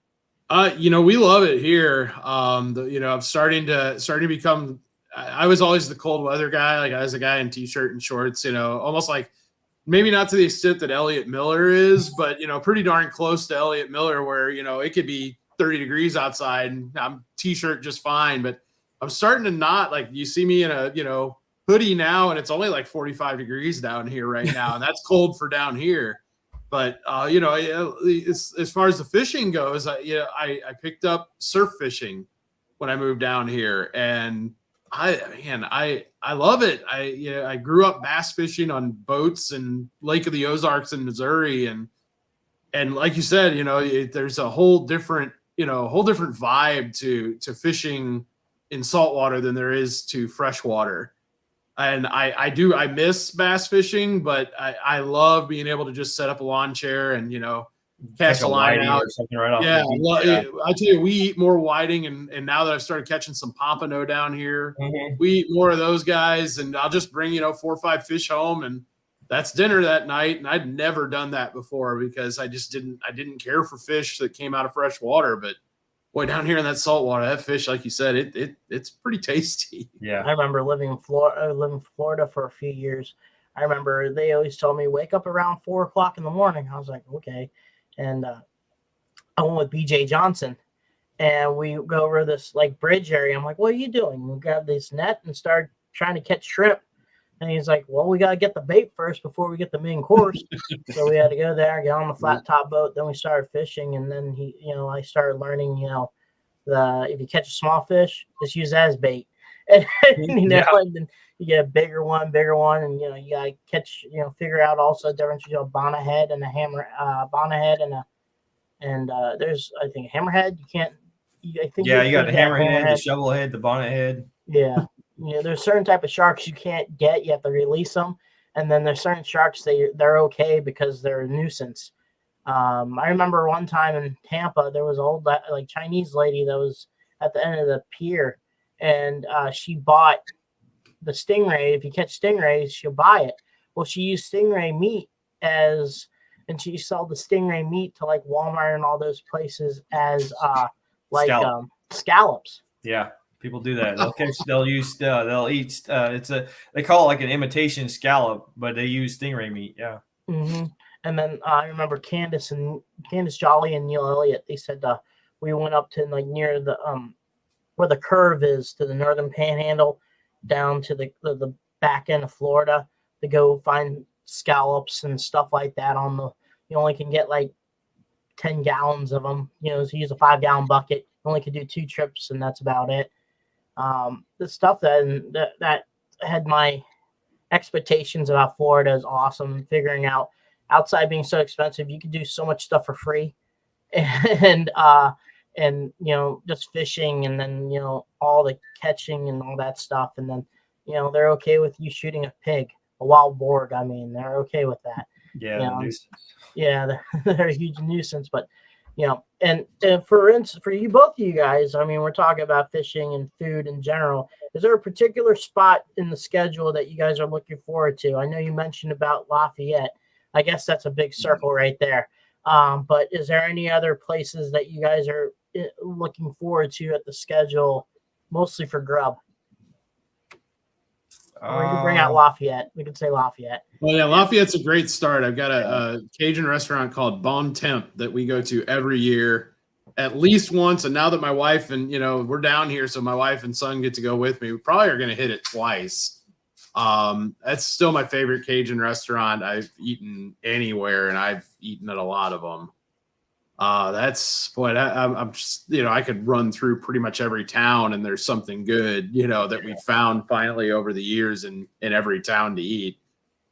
We love it here. I'm starting to become. I was always the cold weather guy. Like I was a guy in t-shirt and shorts. Almost like maybe not to the extent that Elliot Miller is, but pretty darn close to Elliot Miller, where it could be 30 degrees outside and I'm t-shirt just fine. But I'm starting to not like you see me in a hoodie now, and it's only like 45 degrees down here right now, and that's cold for down here. But as far as the fishing goes, I picked up surf fishing when I moved down here, and I love it. I grew up bass fishing on boats in Lake of the Ozarks in Missouri, and like you said, there's a whole different vibe to fishing in saltwater than there is to freshwater. And I miss bass fishing, but I love being able to just set up a lawn chair and cast a line out or something right off. Yeah, I tell you, we eat more whiting, and now that I've started catching some pompano down here, we eat more of those guys. And I'll just bring 4 or 5 fish home, and that's dinner that night. And I'd never done that before because I didn't care for fish that came out of fresh water, but boy, down here in that salt water, that fish, like you said, it's pretty tasty. Yeah. I remember living in Florida for a few years. I remember they always told me wake up around 4 o'clock in the morning. I was like, okay. And I went with BJ Johnson, and we go over this like bridge area. I'm like, what are you doing? We grabbed this net and started trying to catch shrimp. And he's like, well, we got to get the bait first before we get the main course. So we had to go there, get on the flat top boat. Then we started fishing. And then I started learning, if you catch a small fish, just use that as bait. And, and then you get a bigger one. And, you got to catch, figure out also the difference between a bonnethead and a bonnethead and there's, I think, a hammerhead. You got the hammerhead, the shovelhead, the bonnethead. Yeah. There's certain type of sharks you can't get. You have to release them. And then there's certain sharks they're okay because they're a nuisance. I remember one time in Tampa, there was an old like Chinese lady that was at the end of the pier, and she bought the stingray. If you catch stingrays, she'll buy it. Well, she used stingray meat and she sold the stingray meat to like Walmart and all those places as scallops. Yeah. People do that. They'll eat. They call it like an imitation scallop, but they use stingray meat. Yeah. Mm-hmm. And then I remember Candace Jolly and Neil Elliott. They said we went up to like near the where the curve is to the northern panhandle, down to the back end of Florida to go find scallops and stuff like that. You only can get like 10 gallons of them. So use a 5-gallon bucket. You only can do 2 trips, and that's about it. The stuff that had my expectations about Florida is awesome. Figuring out outside being so expensive, you can do so much stuff for free, and just fishing, and then all the catching and all that stuff, and then they're okay with you shooting a pig, a wild boar. I mean, they're okay with that. Yeah, they're a huge nuisance, but. And for instance, for you, both of you guys, I mean, we're talking about fishing and food in general. Is there a particular spot in the schedule that you guys are looking forward to? I know you mentioned about Lafayette. I guess that's a big circle right there. But is there any other places that you guys are looking forward to at the schedule, mostly for grub? Or you can bring out Lafayette. We can say Lafayette. Well, yeah, Lafayette's a great start. I've got a Cajun restaurant called Bon Temp that we go to every year, at least once. And now that my wife and we're down here, so my wife and son get to go with me, we probably are going to hit it twice. That's still my favorite Cajun restaurant I've eaten anywhere, and I've eaten at a lot of them. I'm just, I could run through pretty much every town and there's something good, that we found finally over the years in every town to eat.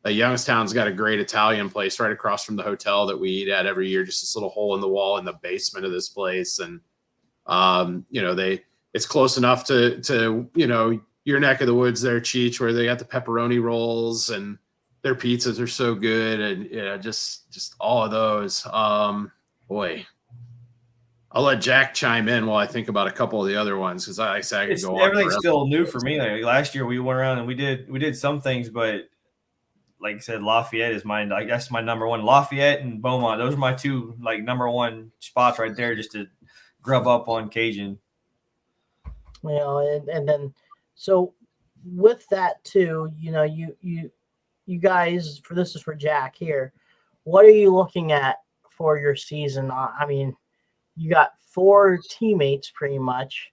Youngstown's got a great Italian place right across from the hotel that we eat at every year, just this little hole in the wall in the basement of this place. And It's close enough to your neck of the woods there, Cheech, where they got the pepperoni rolls and their pizzas are so good, and just all of those. Boy, I'll let Jack chime in while I think about a couple of the other ones, because I could go on. Everything's forever. still new for me. Like last year, we went around and we did some things, but like I said, Lafayette is mine. I guess my number one. Lafayette and Beaumont; those are my two number one spots right there, just to grub up on Cajun. And then so with that too, you guys, this is for Jack here. What are you looking at for your season? I mean, you got 4 teammates pretty much,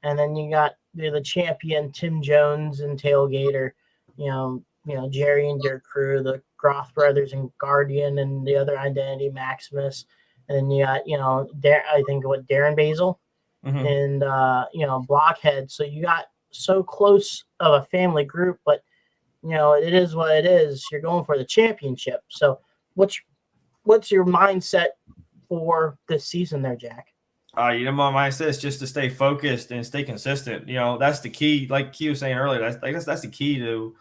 and then you got the champion Tim Jones and Tailgater, Jerry and Dirk Crew, the Groth brothers and Guardian, and the other Identity Maximus, and then you got I think Darren Basil, and Blockhead. So you got so close of a family group, but it is what it is. You're going for the championship. So what's your mindset for this season there, Jack? My mindset is just to stay focused and stay consistent. That's the key. Like Q was saying earlier, that's the key to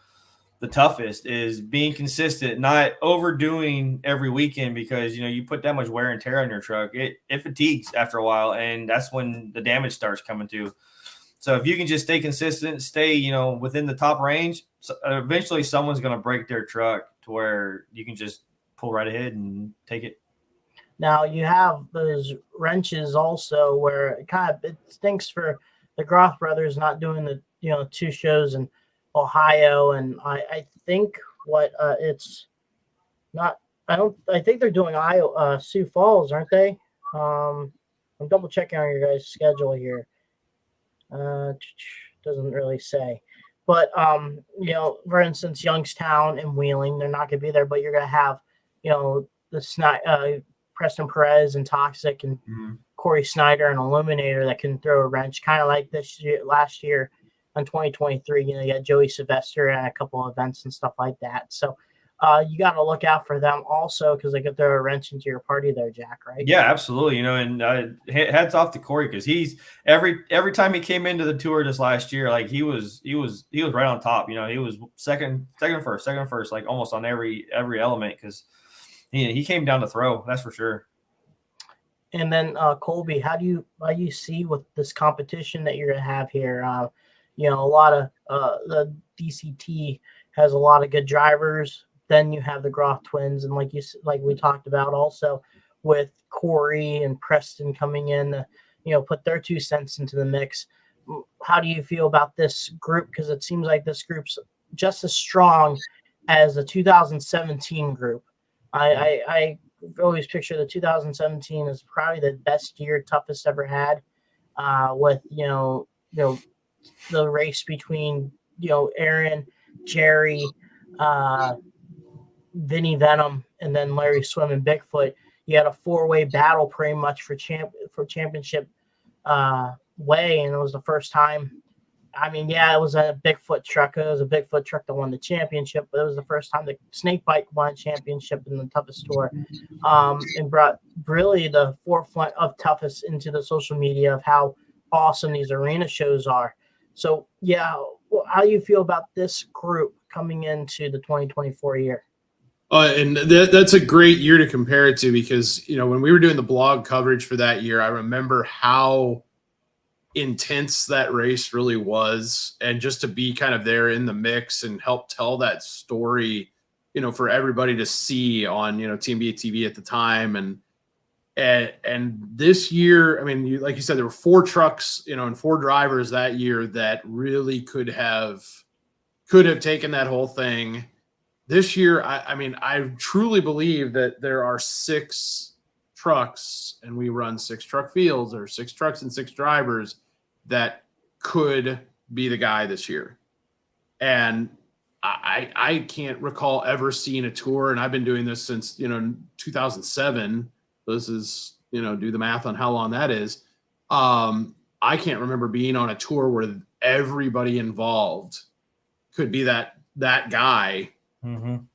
the toughest, is being consistent, not overdoing every weekend, because you put that much wear and tear on your truck, it fatigues after a while, and that's when the damage starts coming to. So if you can just stay consistent, stay within the top range, eventually someone's going to break their truck to where you can just pull right ahead and take it. Now you have those wrenches also, where it stinks for the Groth brothers not doing the 2 shows in Ohio, and I think it's not. I think they're doing Sioux Falls, aren't they? I'm double checking on your guys' schedule here. Doesn't really say, but for instance, Youngstown and Wheeling, they're not going to be there, but you're going to have the Preston Perez and Toxic and Corey Snyder and Illuminator that can throw a wrench, kind of like last year in 2023. You got Joey Sylvester and a couple of events and stuff like that. So you got to look out for them also, because they could throw a wrench into your party there, Jack, right? Yeah, absolutely. And hats off to Corey, because he's every time he came into the tour this last year, he was right on top. He was second first, like almost on every element, because he came down to throw, that's for sure. And then Colby, how do you see with this competition that you're going to have here? A lot of the DCT has a lot of good drivers. Then you have the Groth twins, and like we talked about also with Corey and Preston coming in, put their 2 cents into the mix. How do you feel about this group? Because it seems like this group's just as strong as the 2017 group. I always picture the 2017 as probably the best year Toughest ever had, with the race between Aaron, Jerry, Vinny Venom, and then Larry Swim and Bigfoot. You had a 4-way battle pretty much for championship way, and it was the first time. I mean, yeah, it was a Bigfoot truck. It was a Bigfoot truck that won the championship, but it was the first time the Snake Bike won a championship in the Toughest Tour, and brought really the forefront of Toughest into the social media of how awesome these arena shows are. So, yeah, how do you feel about this group coming into the 2024 year? And that's a great year to compare it to, because, when we were doing the blog coverage for that year, I remember how intense that race really was, and just to be kind of there in the mix and help tell that story, for everybody to see on, TMBA TV at the time. And this year, I mean, like you said, there were 4 trucks, and 4 drivers that year that really could have taken that whole thing. This year, I truly believe that there are 6 trucks, and we run 6 truck fields, or 6 trucks and 6 drivers that could be the guy this year. And I can't recall ever seeing a tour, and I've been doing this since 2007. This is do the math on how long that is. I can't remember being on a tour where everybody involved could be that guy. In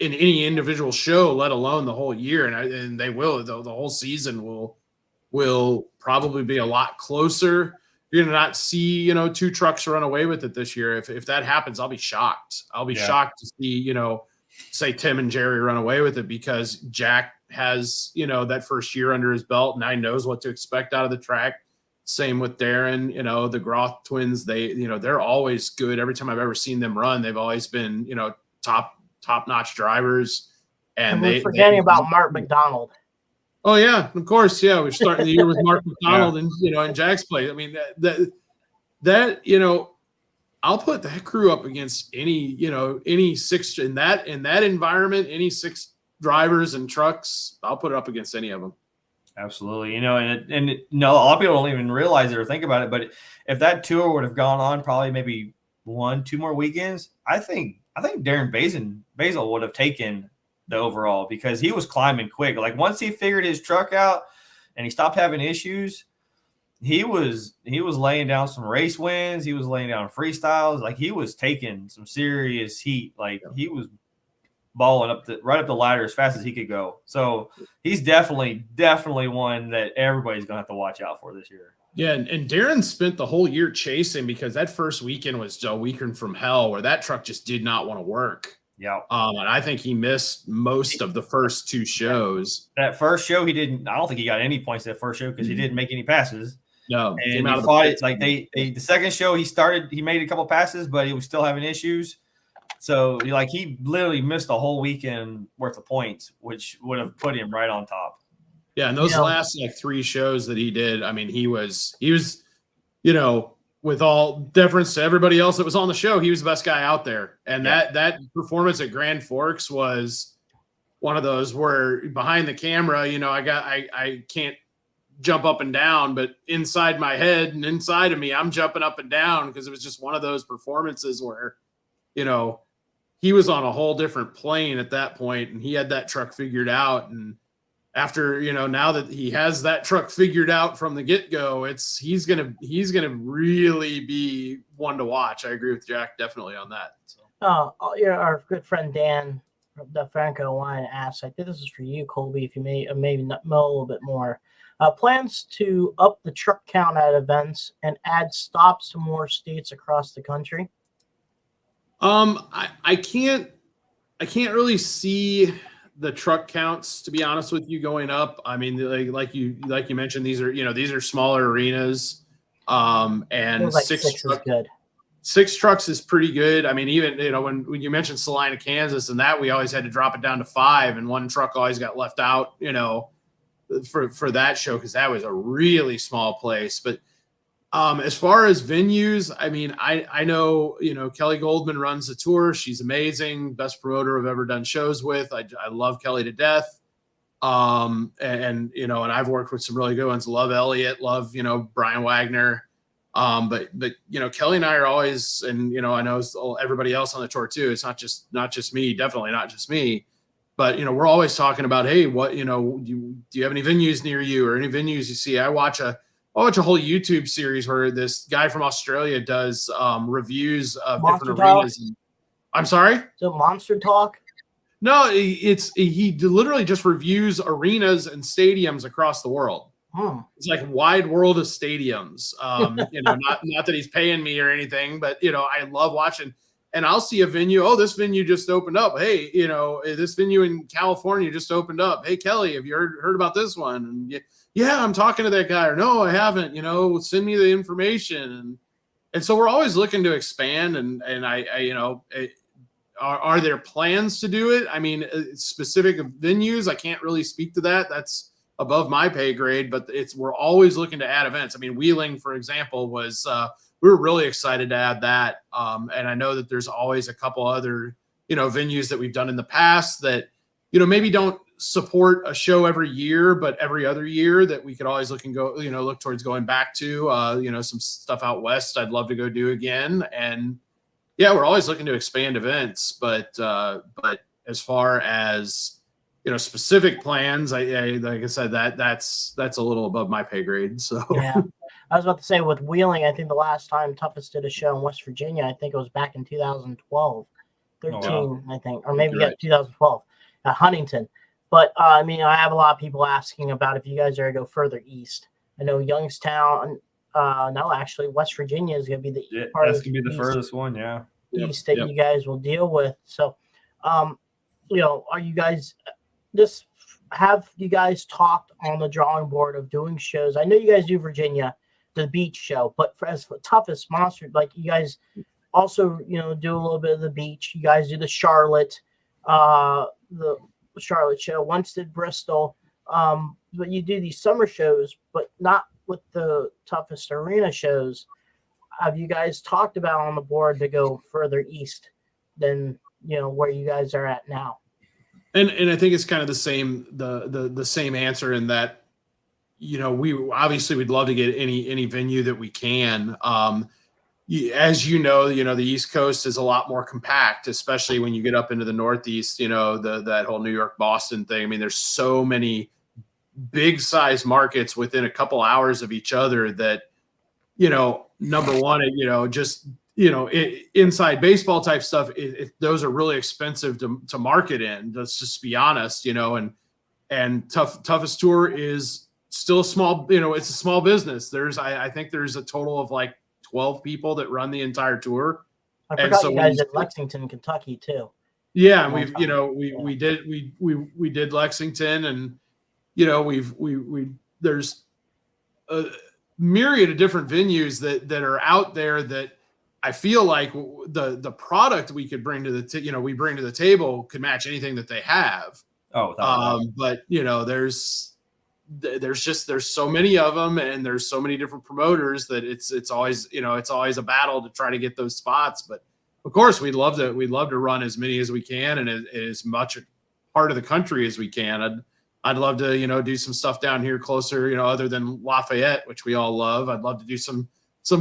any individual show, let alone the whole year, and they will. The whole season will will probably be a lot closer. You're going to not see, 2 trucks run away with it this year. If that happens, I'll be shocked. I'll be shocked to see, say Tim and Jerry run away with it, because Jack has, that first year under his belt, and I knows what to expect out of the track. Same with Darren, the Groth twins, they're always good. Every time I've ever seen them run, they've always been, top-notch drivers. And we're forgetting about Mark McDonald. Oh yeah, of course. Yeah, we're starting the year with Mark McDonald and in Jack's place. I mean that I'll put that crew up against any 6 in that environment, any 6 drivers and trucks. I'll put it up against any of them. Absolutely. And a lot of people don't even realize it or think about it, but if that tour would have gone on probably maybe 1-2 more weekends, I think Darren Basil would have taken the overall, because he was climbing quick. Like once he figured his truck out and he stopped having issues, he was laying down some race wins. He was laying down freestyles. Like he was taking some serious heat. Like he was balling right up the ladder as fast as he could go. So he's definitely one that everybody's gonna have to watch out for this year. Yeah, and Darren spent the whole year chasing, because that first weekend was a weekend from hell where that truck just did not want to work. Yeah. And I think he missed most of the first 2 shows. That first show, I don't think he got any points that first show, because he didn't make any passes. No. And he fought it. Like the second show he made a couple passes, but he was still having issues. So he literally missed a whole weekend worth of points, which would have put him right on top. Yeah, and those last 3 shows that he did, I mean, he was, with all deference to everybody else that was on the show, he was the best guy out there. And that performance at Grand Forks was one of those where behind the camera, I can't jump up and down, but inside my head and inside of me, I'm jumping up and down, because it was just one of those performances where, he was on a whole different plane at that point, and he had that truck figured out. And after, now that he has that truck figured out from the get-go, he's gonna really be one to watch. I agree with Jack definitely on that. So. Our good friend Dan DeFranco wanted to ask, I think this is for you, Colby, if you maybe know a little bit more. Plans to up the truck count at events and add stops to more states across the country? I can't really see the truck counts, to be honest with you, going up. I mean, like you mentioned, these are smaller arenas. And like 6 is good. 6 trucks is pretty good. I mean, even when you mentioned Salina, Kansas, and that we always had to drop it down to 5, and 1 truck always got left out, for that show, because that was a really small place. But as far as venues, I mean, I know, Kelly Goldman runs the tour. She's amazing. Best promoter I've ever done shows with. I love Kelly to death. And I've worked with some really good ones. Love Elliott, love, Brian Wagner. But Kelly and I are always, and, I know everybody else on the tour too. It's not just me, definitely not just me, but, we're always talking about, hey, what, do you have any venues near you, or any venues you see? I watch a whole YouTube series where this guy from Australia does reviews of different arenas. I'm sorry? Is it Monster Talk? No, he literally just reviews arenas and stadiums across the world. It's like wide world of stadiums. Not that he's paying me or anything, but I love watching. And I'll see a venue. Oh, this venue just opened up. Hey, this venue in California just opened up. Hey, Kelly, have you heard about this one? And yeah, I'm talking to that guy. Or no, I haven't. Send me the information. And so we're always looking to expand. And are there plans to do it? I mean, specific venues, I can't really speak to that. That's above my pay grade. But we're always looking to add events. I mean, Wheeling, for example, was we were really excited to add that. And I know that there's always a couple other venues that we've done in the past that maybe don't support a show every year, but every other year that we could always look towards going back to, some stuff out west I'd love to go do again. And yeah, we're always looking to expand events, but as far as, specific plans, I like I said, that's a little above my pay grade. So yeah, I was about to say with Wheeling, I think the last time Toughest did a show in West Virginia, I think it was back in 2012, 13, I think, or maybe 2012 at Huntington. But I mean, I have a lot of people asking about if you guys are going to go further east. I know Youngstown. No, actually, West Virginia is going to be the part that's of gonna be the east, furthest one. Yeah. east that you guys will deal with. So, are you guys have you guys talked on the drawing board of doing shows? I know you guys do Virginia, the beach show, but as for toughest monster, like you guys also, do a little bit of the beach. You guys do the Charlotte show. Once did Bristol. But you do these summer shows, but not with the toughest arena shows. Have you guys talked about on the board to go further east than where you guys are at now? And I think it's kind of the same answer in that, we obviously we'd love to get any venue that we can. As the East Coast is a lot more compact, especially when you get up into the Northeast. That whole New York, Boston thing. I mean, there's so many big size markets within a couple hours of each other that, number one, inside baseball type stuff, those are really expensive to market in. Let's just be honest, and toughest tour is still small. It's a small business. I think there's a total of like 12 people that run the entire tour. I forgot you guys did Lexington, Kentucky too. Yeah, and we did Lexington, and there's a myriad of different venues that are out there that I feel like the product we could bring to the table could match anything that they have. But there's so many of them, and there's so many different promoters that it's always a battle to try to get those spots. But of course, we'd love to run as many as we can and as much part of the country as we can. I'd love to do some stuff down here closer, other than Lafayette, which we all love. I'd love to do some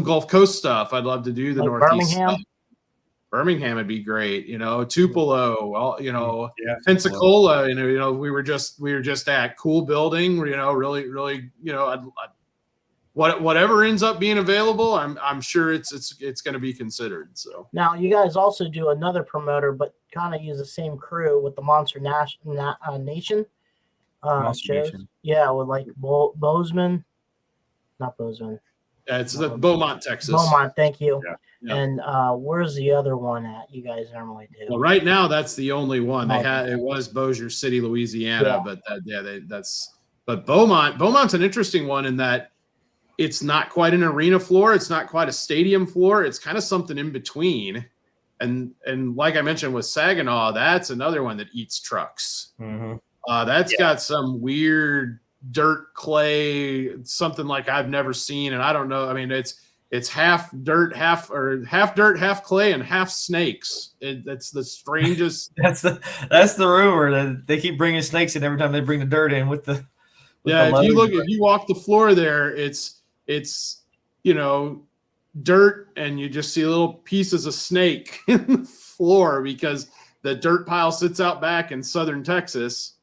Gulf Coast stuff. I'd love to do the Northeast Birmingham. stuff. Birmingham would be great, Tupelo, Pensacola. Pensacola, we were just at Cool Building, really, whatever ends up being available, I'm sure it's going to be considered. So now you guys also do another promoter, but kind of use the same crew with the Monster Nation. Monster shows. Nation. Yeah, with like Bozeman, not Bozeman. Yeah, it's Beaumont, Texas. Beaumont, thank you. Yeah. And where's the other one at? You guys normally do. Well, right now that's the only one it was Bossier City, Louisiana, but Beaumont's an interesting one in that it's not quite an arena floor, it's not quite a stadium floor, it's kind of something in between. And like I mentioned with Saginaw, that's another one that eats trucks. Mm-hmm. That's got some weird dirt clay, something like I've never seen, and I don't know. I mean, it's half dirt, half clay, and half snakes. That's the strangest. That's the rumor that they keep bringing snakes in every time they bring the dirt in with the. If you walk the floor there, it's dirt, and you just see little pieces of snake in the floor because the dirt pile sits out back in southern Texas.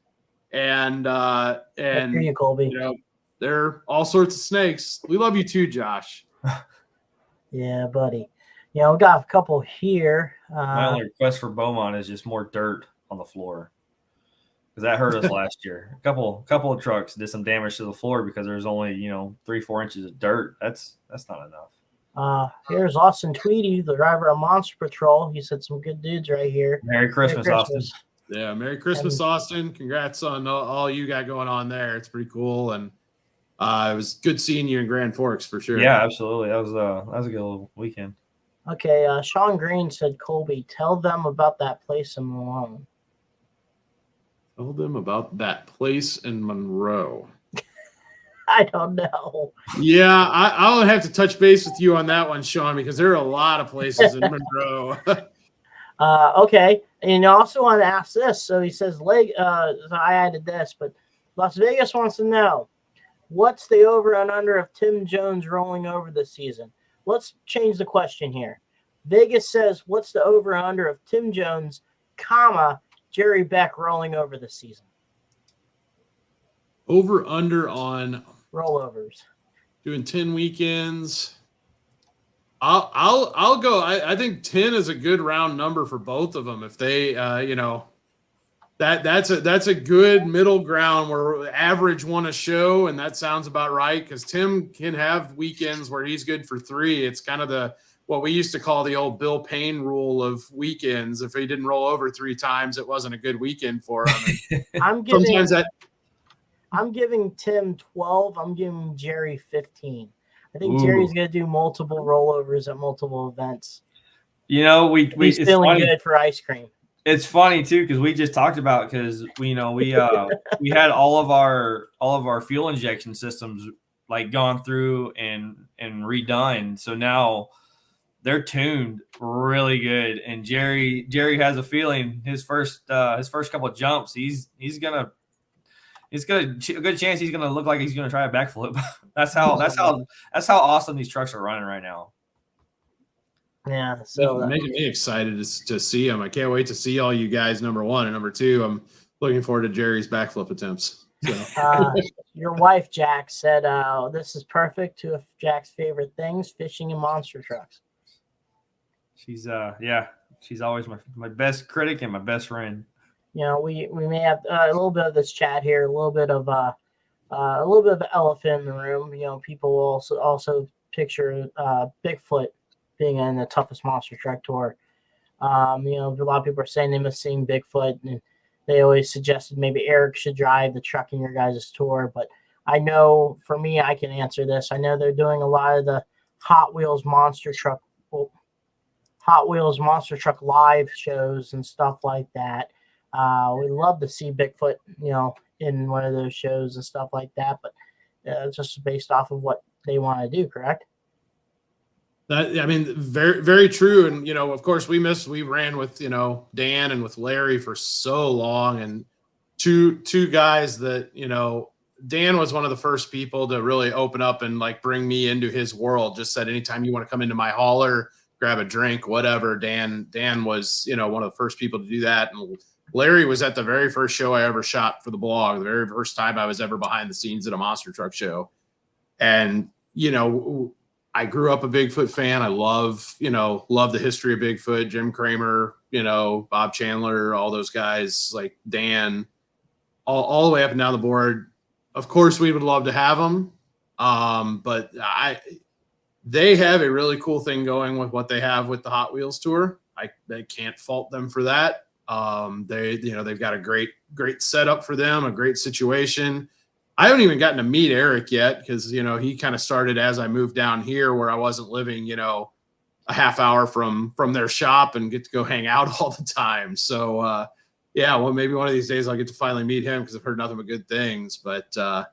And you, Colby. There are all sorts of snakes. We love you too, Josh. Yeah, buddy. We got a couple here. My only request for Beaumont is just more dirt on the floor, because that hurt us last year. A couple of trucks did some damage to the floor because there's only 3-4 inches of dirt. That's not enough. Here's Austin Tweedy, the driver of Monster Patrol. He said some good dudes right here. Merry Christmas, Austin. Yeah, Merry Christmas, Austin. Congrats on all you got going on there. It's pretty cool, and it was good seeing you in Grand Forks for sure. Yeah, absolutely. That was a good little weekend. Okay, Sean Green said, Colby, tell them about that place in Malone. Tell them about that place in Monroe. I don't know. Yeah, I'll have to touch base with you on that one, Sean, because there are a lot of places in Monroe. Okay, and I also want to ask this. So he says, I added this, but Las Vegas wants to know, what's the over and under of Tim Jones rolling over this season? Let's change the question here. Vegas says, what's the over and under of Tim Jones, Jerry Beck rolling over this season? Over under on rollovers. Doing 10 weekends. I'll go. I think 10 is a good round number for both of them. If they, That's a good middle ground where average won a show, and that sounds about right because Tim can have weekends where he's good for 3. It's kind of what we used to call the old Bill Payne rule of weekends. If he didn't roll over 3 times, it wasn't a good weekend for him. I'm giving Tim 12. I'm giving Jerry 15. I think Jerry's going to do multiple rollovers at multiple events. You know, he's feeling good for ice cream. It's funny too because we just talked about because we had all of our fuel injection systems like gone through and redone. So now they're tuned really good. And Jerry has a feeling his first couple of jumps a good chance he's gonna look like he's gonna try a backflip. that's how awesome these trucks are running right now. Yeah, so making me excited to see him. I can't wait to see all you guys. Number 1 and number 2. I'm looking forward to Jerry's backflip attempts. So. Your wife Jack said this is perfect. 2 of Jack's favorite things: fishing and monster trucks. She's she's always my best critic and my best friend. You know, we may have a little bit of this chat here, a little bit of the elephant in the room. You know, people will also picture Bigfoot being in the toughest monster truck tour. You know, a lot of people are saying they miss seeing Bigfoot, and they always suggested maybe Eric should drive the truck in your guys' tour. But I know for me, I can answer this. I know they're doing a lot of the Hot Wheels monster truck live shows and stuff like that. We'd love to see Bigfoot, you know, in one of those shows and stuff like that, but it's just based off of what they want to do, correct? I mean, very, very true. And, you know, of course we ran with, you know, Dan and with Larry for so long, and two guys that, you know, Dan was one of the first people to really open up and like bring me into his world. Just said, anytime you want to come into my hauler, grab a drink, whatever. Dan was, you know, one of the first people to do that. And Larry was at the very first show I ever shot for the blog, the very first time I was ever behind the scenes at a monster truck show. And, you know, I grew up a Bigfoot fan. I love the history of Bigfoot, Jim Kramer, you know, Bob Chandler, all those guys, like Dan, all the way up and down the board. Of course, we would love to have them. But they have a really cool thing going with what they have with the Hot Wheels tour. I can't fault them for that. They've got a great setup for them, a great situation. I haven't even gotten to meet Eric yet because, you know, he kind of started as I moved down here where I wasn't living, you know, a half hour from their shop and get to go hang out all the time. So, well, maybe one of these days I'll get to finally meet him because I've heard nothing but good things. But, I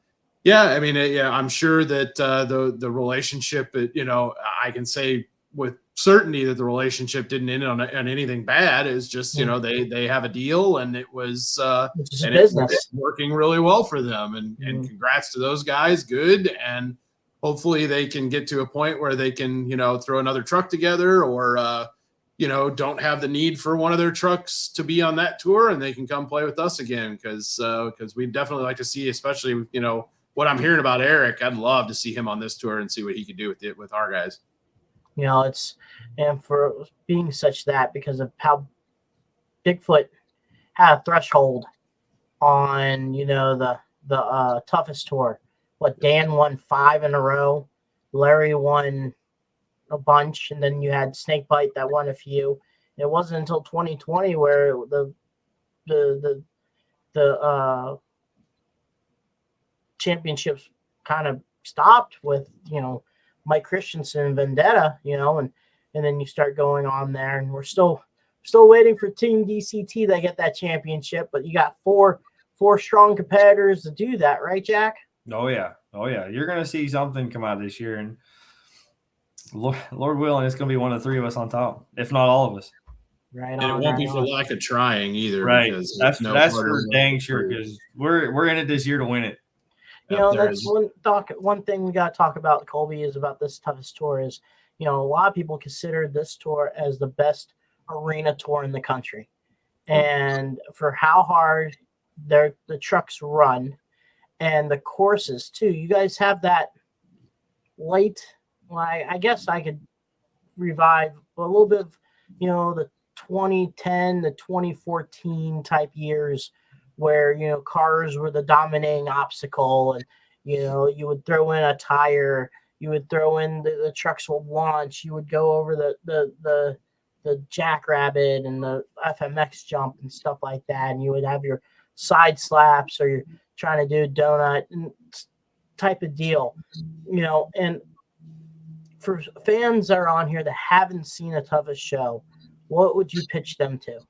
mean, I'm sure that the relationship, you know, I can say with certainty that the relationship didn't end on anything bad. It's just, you know, they have a deal and it was it's working really well for them. And congrats to those guys. Good. And hopefully they can get to a point where they can, you know, throw another truck together or, you know, don't have the need for one of their trucks to be on that tour and they can come play with us again. Because we'd definitely like to see, especially, you know, what I'm hearing about Eric, I'd love to see him on this tour and see what he could do with our guys. You know, and for being such that because of how Bigfoot had a threshold on, you know, the toughest tour. What, Dan won 5 in a row, Larry won a bunch, and then you had Snakebite that won a few. It wasn't until 2020 where the championships kind of stopped with, you know, Mike Christensen and Vendetta, you know, and then you start going on there, and we're still waiting for Team DCT to get that championship, but you got four strong competitors to do that, right, Jack? Oh yeah. You're gonna see something come out this year, and Lord willing, it's gonna be one of the 3 of us on top, if not all of us. Right. And it won't be for lack of trying either. Right. Because that's for dang sure, because we're in it this year to win it. You know, that's one thing we got to talk about, Colby, is about this toughest tour is, you know, a lot of people consider this tour as the best arena tour in the country. And for how hard the trucks run and the courses too, you guys have that late, well, I guess I could revive a little bit of, you know, the 2010 to 2014 type years where, cars were the dominating obstacle, and, you would throw in a tire, you would throw in the trucks would launch, you would go over the Jackrabbit and the FMX jump and stuff like that, and you would have your side slaps, or you're trying to do a donut and type of deal, and for fans that are on here that haven't seen a Toughest show, what would you pitch them to?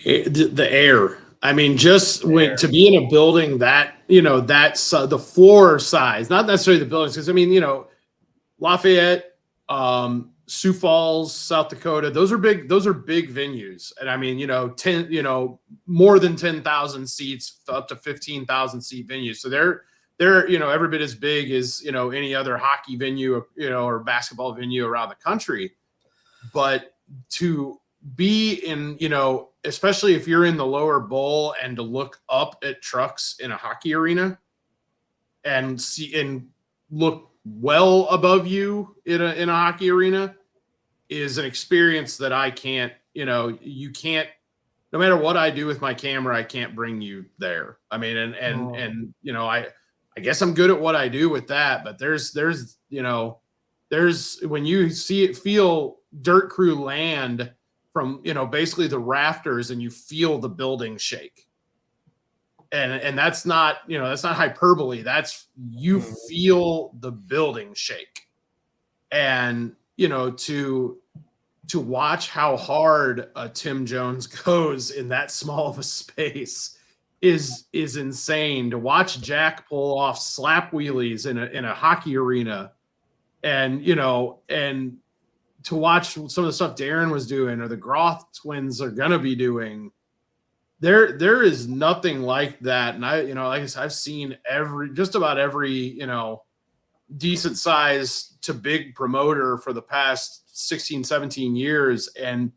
The air. I mean, just to be in a building that, that's the floor size, not necessarily the buildings. Because, I mean, Lafayette, Sioux Falls, South Dakota, those are big venues. And I mean, more than 10,000 seats up to 15,000 seat venues. So they're every bit as big as, any other hockey venue, or basketball venue around the country. But to be in, especially if you're in the lower bowl, and to look up at trucks in a hockey arena and see and look well above you in a hockey arena is an experience that I can't, you can't, no matter what I do with my camera, I can't bring you there. I mean, and I guess I'm good at what I do with that, but there's when you feel Dirt Crew land from, basically the rafters, and you feel the building shake. And that's not, that's not hyperbole. That's, you feel the building shake. And, to watch how hard Tim Jones goes in that small of a space is insane. To watch Jack pull off slap wheelies in a hockey arena, and, and to watch some of the stuff Darren was doing, or the Groth twins are going to be doing, there is nothing like that. And like I said, I've seen just about every, decent size to big promoter for the past 16, 17 years. And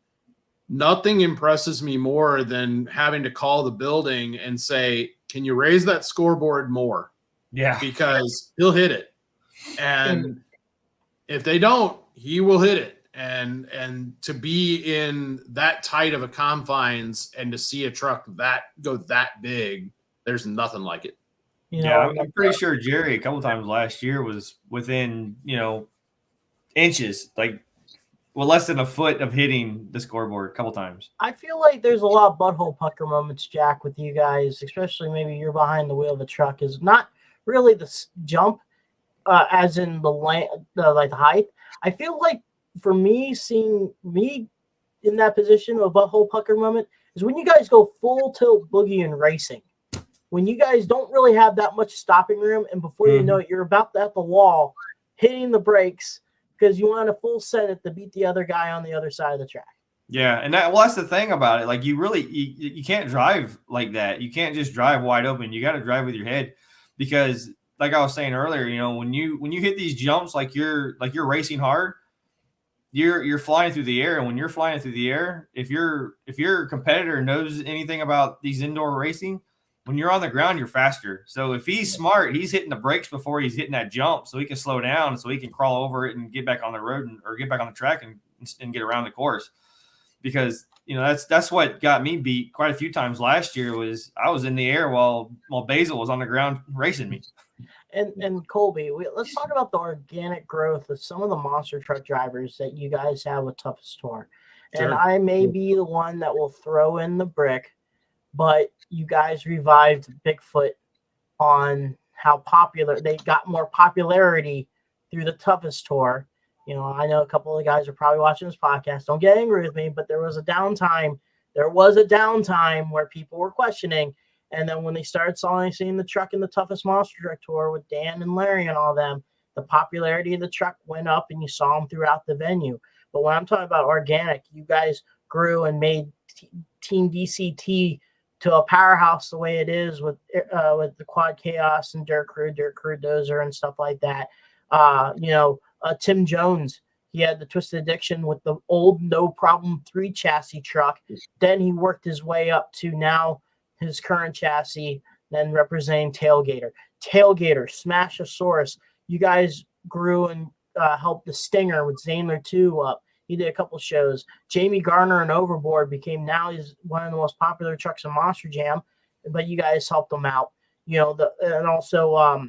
nothing impresses me more than having to call the building and say, can you raise that scoreboard more? Yeah. Because he'll hit it. And if they don't, he will hit it. And to be in that tight of a confines and to see a truck that go that big, there's nothing like it. I'm pretty sure Jerry a couple times last year was within, inches, like less than a foot of hitting the scoreboard a couple times. I feel like there's a lot of butthole pucker moments, Jack, with you guys, especially maybe you're behind the wheel of the truck, is not really the jump, as in the height. I feel like for me, seeing me in that position of a butthole pucker moment is when you guys go full tilt boogie and racing. When you guys don't really have that much stopping room, and before you know it, you're about at the wall, hitting the brakes because you want a full Senate to beat the other guy on the other side of the track. Yeah, and that's the thing about it. Like, you can't drive like that. You can't just drive wide open. You got to drive with your head, because, like I was saying earlier, when you hit these jumps, like you're racing hard, you're flying through the air. And when you're flying through the air, if your competitor knows anything about these indoor racing, when you're on the ground, you're faster. So if he's smart, he's hitting the brakes before he's hitting that jump, so he can slow down, so he can crawl over it and get back on the road or get back on the track and get around the course. Because that's what got me beat quite a few times last year. Was I was in the air while Basil was on the ground racing me. And Colby, let's talk about the organic growth of some of the monster truck drivers that you guys have with Toughest Tour. Sure. And I may be the one that will throw in the brick, but you guys revived Bigfoot on how popular they got, more popularity through the Toughest Tour. I know a couple of the guys are probably watching this podcast. Don't get angry with me, but there was a downtime. There was a downtime where people were questioning. And then when they started seeing the truck in the Toughest Monster Truck Tour with Dan and Larry and all them, the popularity of the truck went up, and you saw them throughout the venue. But when I'm talking about organic, you guys grew and made Team DCT to a powerhouse the way it is with the Quad Chaos and Dirt Crew Dozer and stuff like that. Tim Jones, he had the Twisted Addiction with the old No Problem 3 chassis truck. Then he worked his way up to now his current chassis, then representing Tailgater, Smashosaurus. You guys grew and helped the Stinger with Zaimler 2 up. He did a couple shows. Jamie Garner and Overboard now he's one of the most popular trucks in Monster Jam, but you guys helped him out. And also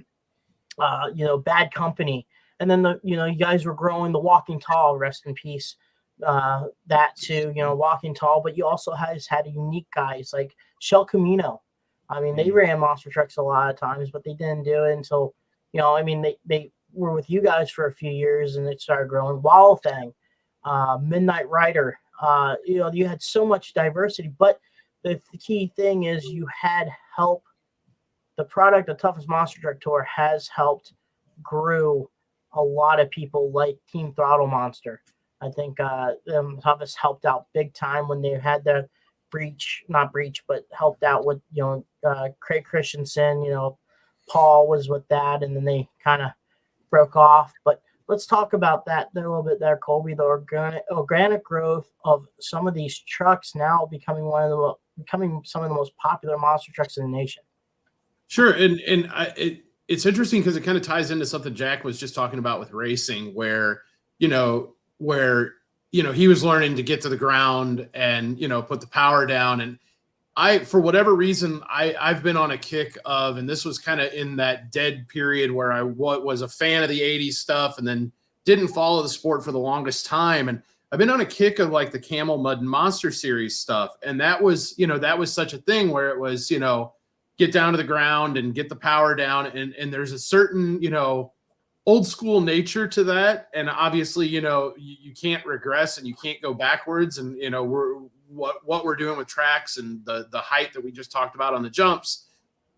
Bad Company. And then you guys were growing the Walking Tall, rest in peace. That too, Walking Tall, but you also had unique guys like Shell Camino. I mean, they ran monster trucks a lot of times, but they didn't do it until, they were with you guys for a few years and it started growing. Wall Thing, Midnight Rider, you had so much diversity, but the key thing is you had help. The product, the Toughest Monster Truck Tour, has helped grew a lot of people like Team Throttle Monster. I think Toughest helped out big time when they had the not breach, but helped out with, Craig Christensen, Paul was with that, and then they kind of broke off. But let's talk about that a little bit there, Colby, the organic growth of some of these trucks now becoming some of the most popular monster trucks in the nation. Sure. It's interesting because it kind of ties into something Jack was just talking about with racing, where he was learning to get to the ground and, put the power down. And for whatever reason, I've been on a kick of, and this was kind of in that dead period where I was a fan of the 80s stuff and then didn't follow the sport for the longest time. And I've been on a kick of like the Camel, Mud, and Monster series stuff. And that was such a thing where it was, get down to the ground and get the power down. And there's a certain, old school nature to that. And obviously, you can't regress and you can't go backwards. And, what we're doing with tracks and the height that we just talked about on the jumps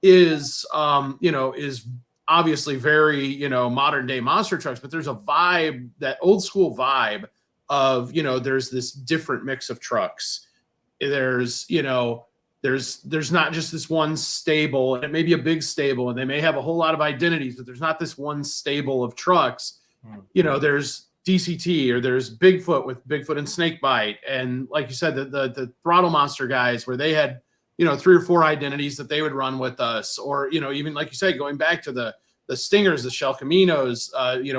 is obviously very, modern day monster trucks, but there's a vibe, that old school vibe of, there's this different mix of trucks. There's not just this one stable, and it may be a big stable, and they may have a whole lot of identities, but there's not this one stable of trucks. There's DCT, or there's Bigfoot with Bigfoot and Snakebite, and like you said, the Throttle Monster guys, where they had 3 or 4 identities that they would run with us, or even like you said, going back to the Stingers, the Shell Caminos,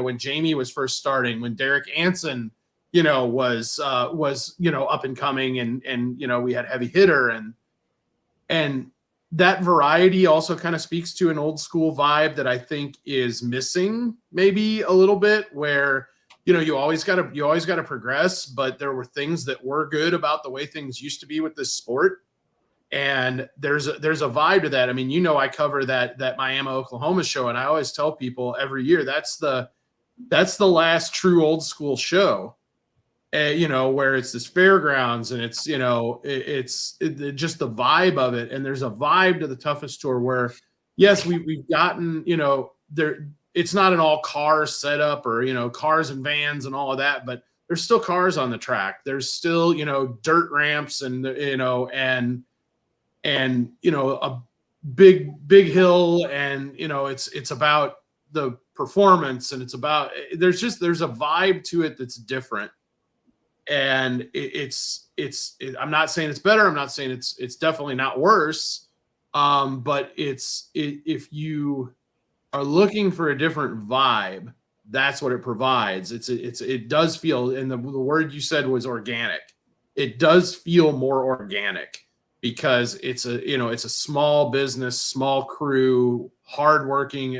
when Jamie was first starting, when Derek Anson was up and coming, and we had Heavy Hitter, and that variety also kind of speaks to an old school vibe that I think is missing maybe a little bit, where, you always got to progress, but there were things that were good about the way things used to be with this sport. And there's a vibe to that. I mean, I cover that Miami, Oklahoma show, and I always tell people every year, that's the last true old school show. Where it's this fairgrounds, and it's just the vibe of it. And there's a vibe to the Toughest Tour where, yes, we've gotten, there, it's not an all car setup or, cars and vans and all of that, but there's still cars on the track. There's still, dirt ramps and, a big hill, and, it's about the performance, and it's about, there's a vibe to it that's different. And I'm not saying it's better. I'm not saying it's definitely not worse. But if you are looking for a different vibe, that's what it provides. It does feel, and the word you said was organic. It does feel more organic because it's a small business, small crew, hardworking.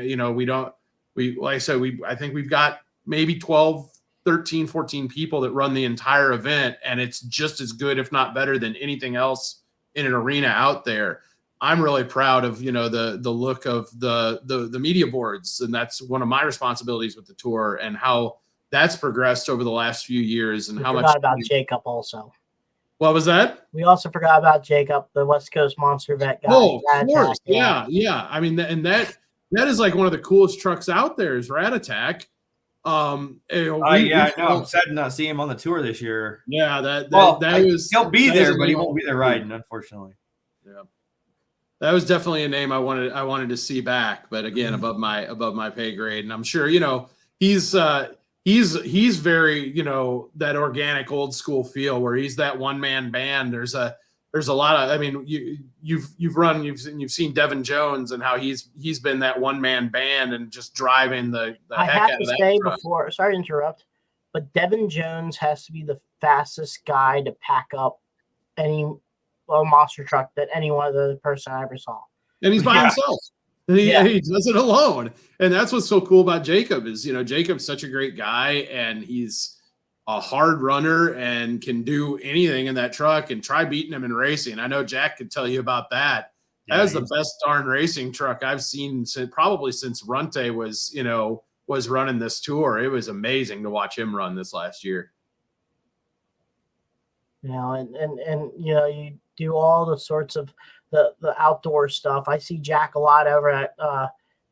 Like I said, I think we've got maybe 12, 13, 14 people that run the entire event, and it's just as good, if not better, than anything else in an arena out there. I'm really proud of, the look of the media boards, and that's one of my responsibilities with the tour, and how that's progressed over the last few years, and how much. Forgot about Jacob also. What was that? We also forgot about Jacob, the West Coast Monster Vet guy. Oh, of course. Yeah. I mean, and that is like one of the coolest trucks out there is Rat Attack. I know. I'm sad to not see him on the tour this year. Yeah, he'll be there, but he won't be there riding, unfortunately. Yeah, that was definitely a name I wanted to see back, but again, above my pay grade. And I'm sure he's very that organic old school feel where he's that one man band. There's a lot of, I mean, you've seen Devin Jones and how he's been that one man band and just driving the I heck have out to of that say truck. before, sorry to interrupt. but Devin Jones has to be the fastest guy to pack up any monster truck that any one other person I ever saw. And he's by Yeah. himself. And he Yeah. does it alone. And that's what's so cool about Jacob is, Jacob's such a great guy, and he's a hard runner and can do anything in that truck, and try beating him in racing. I know Jack could tell you about that. Yeah, That was the best darn racing truck I've seen probably since Runte was running this tour. It was amazing to watch him run this last year. And you do all the sorts of the outdoor stuff. I see Jack a lot over at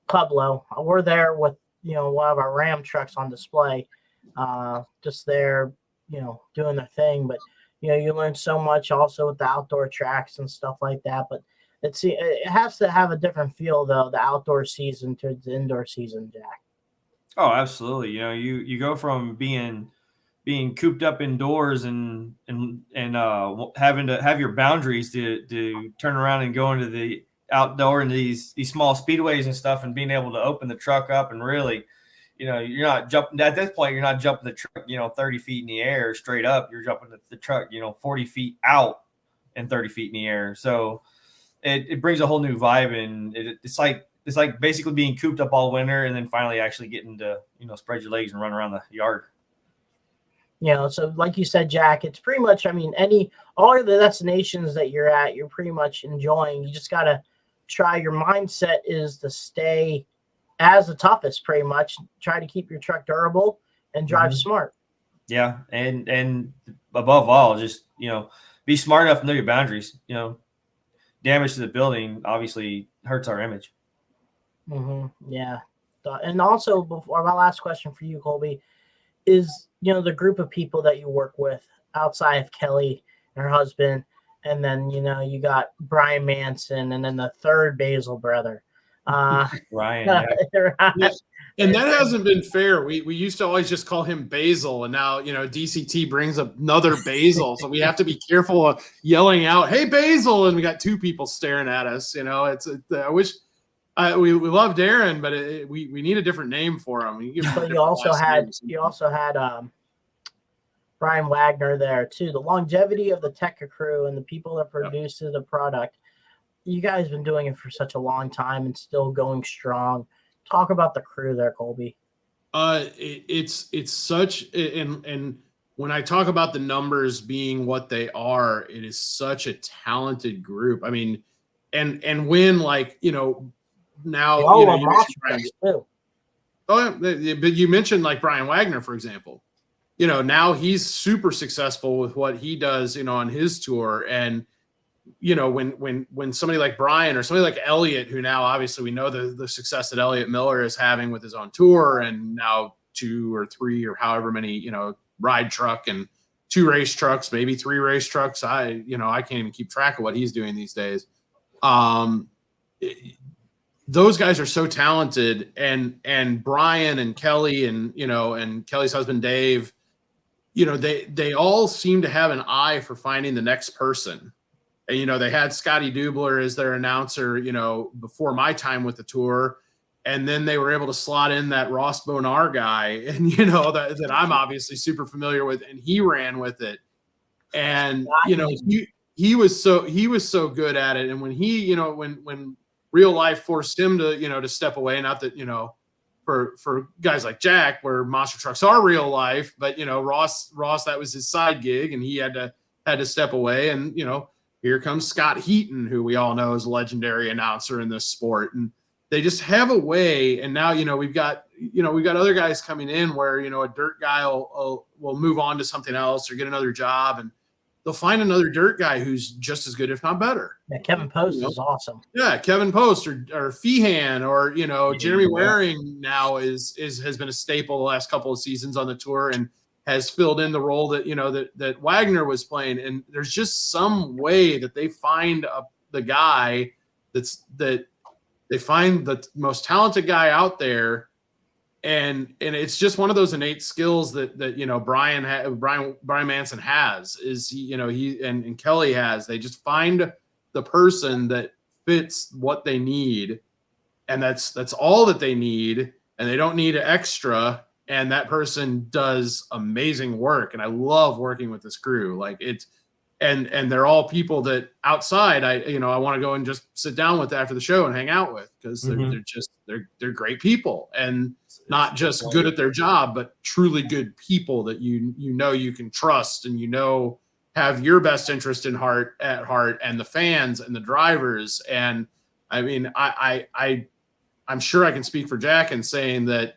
Pueblo. We're there with one of our Ram trucks on display, just there, doing their thing. But you learn so much also with the outdoor tracks and stuff like that. But it has to have a different feel though, the outdoor season to the indoor season, Jack. Oh, absolutely. You go from being cooped up indoors and having to have your boundaries to turn around and go into the outdoor and these small speedways and stuff, and being able to open the truck up and really, you're not jumping at this point. You're not jumping the truck, 30 feet in the air straight up. You're jumping the truck, 40 feet out and 30 feet in the air. So it brings a whole new vibe, and it's like basically being cooped up all winter and then finally actually getting to, spread your legs and run around the yard. So like you said, Jack, it's pretty much, all of the destinations that you're at, you're pretty much enjoying. You just got to try. Your mindset is to stay as the toughest, pretty much. Try to keep your truck durable and drive smart. Yeah. And above all, just, be smart enough to know your boundaries. Damage to the building obviously hurts our image. Mm-hmm. Yeah. And also, before my last question for you, Colby, is, the group of people that you work with outside of Kelly and her husband, and then, you got Brian Manson, and then the third Basil brother. Ryan. Yeah. And that hasn't been fair. We used to always just call him Basil, and now, DCT brings another Basil. So we have to be careful of yelling out, "Hey, Basil!" And we got two people staring at us. I wish we love Darren, but we need a different name for him. But you also had Brian Wagner there too. The longevity of the Tekka crew and the people that produce the product. You guys have been doing it for such a long time and still going strong. Talk about the crew there, Colby. It's such, and when I talk about the numbers being what they are, it is such a talented group. And when now but you mentioned like Brian Wagner, for example. Now he's super successful with what he does, on his tour. And when somebody like Brian or somebody like Elliot, who now obviously we know the success that Elliot Miller is having with his own tour, and now 2 or 3 or however many, ride truck and 2 race trucks, maybe 3 race trucks. I can't even keep track of what he's doing these days. Those guys are so talented, and Brian and Kelly and Kelly's husband, Dave, they all seem to have an eye for finding the next person. And, they had Scotty Dubler as their announcer, before my time with the tour. And then they were able to slot in that Ross Bonar guy, and, that I'm obviously super familiar with, and he ran with it. And, he was so good at it. And when he, when real life forced him to, to step away, not that, for guys like Jack, where monster trucks are real life, but, Ross, that was his side gig, and he had to step away. And, here comes Scott Heaton, who we all know is a legendary announcer in this sport. And they just have a way. And now, we've got other guys coming in where, a dirt guy will move on to something else or get another job, and they'll find another dirt guy who's just as good, if not better. Yeah, Kevin Post is awesome. Yeah, Kevin Post or Feehan or Jeremy Waring now has been a staple the last couple of seasons on the tour and has filled in the role that that Wagner was playing. And there's just some way that they find the guy that they find the most talented guy out there. And it's just one of those innate skills that Brian Manson has, is he and Kelly has. They just find the person that fits what they need, and that's all that they need, and they don't need an extra. and that person does amazing work. And I love working with this crew. Like it's, and they're all people that outside I want to go and just sit down with after the show and hang out with, because they're great people, and not just good at their job, but truly good people that you can trust, and have your best interest at heart, and the fans and the drivers. And I mean, I'm sure I can speak for Jack in saying that,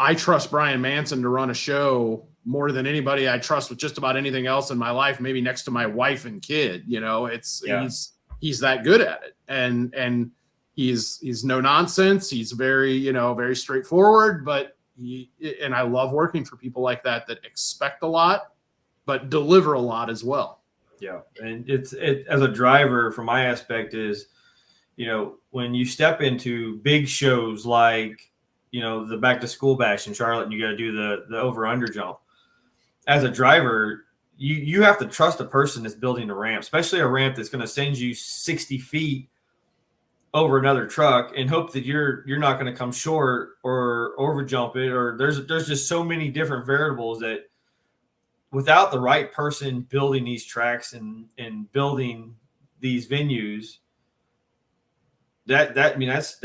I trust Brian Manson to run a show more than anybody I trust with just about anything else in my life, maybe next to my wife and kid. He's that good at it. And he's no nonsense. He's very, very straightforward, but and I love working for people like that expect a lot, but deliver a lot as well. Yeah. And it as a driver, from my aspect is, when you step into big shows like, the back to school bash in Charlotte, and you got to do the over under jump. As a driver, you have to trust a person that's building a ramp, especially a ramp that's going to send you 60 feet over another truck, and hope that you're not going to come short or over jump it. Or there's just so many different variables that without the right person building these tracks and building these venues, that's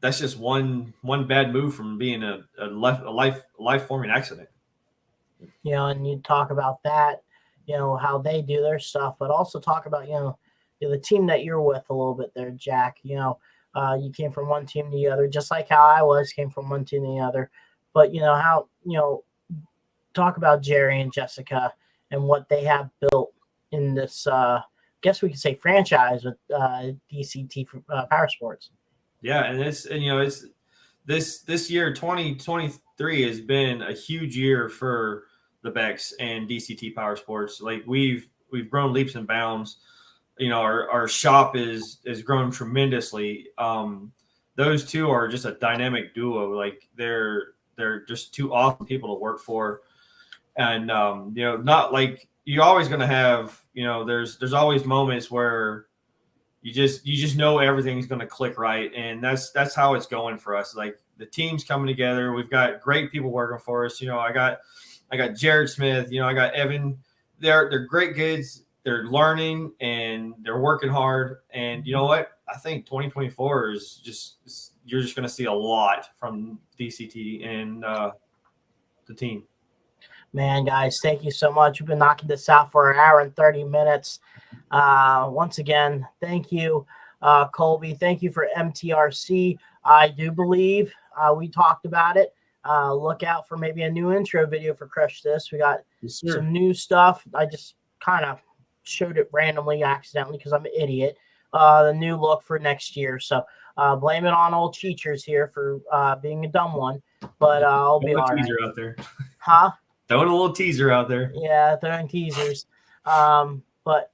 just one bad move from being a life forming accident. And you talk about that, how they do their stuff, but also talk about, the team that you're with a little bit there, Jack. You came from one team to the other, just like how I came from one team to the other. But, how, talk about Jerry and Jessica and what they have built in this, guess we could say franchise with DCT Power Sports. Yeah. And it's this year, 2023 has been a huge year for the Becks and DCT Power Sports. Like we've grown leaps and bounds. Our shop is grown tremendously. Those two are just a dynamic duo. Like they're just two awesome people to work for. And not like you're always going to have, there's always moments where you just know everything's going to click right. And that's how it's going for us. Like the team's coming together. We've got great people working for us. I got Jared Smith, I got Evan. They're great kids. They're learning and they're working hard. And you know what? I think 2024 is you're just going to see a lot from DCT and the team. Man, guys, thank you so much. We've been knocking this out for an hour and 30 minutes. Once again, thank you, Colby. Thank you for MTRC. I do believe we talked about it. Look out for maybe a new intro video for Crush This. We got some new stuff. I just kind of showed it randomly, accidentally, because I'm an idiot. The new look for next year. So blame it on old Cheechers here for being a dumb one. But I'll be all right. Teaser out there. Huh? Throwing a little teaser out there. Yeah, throwing teasers. But,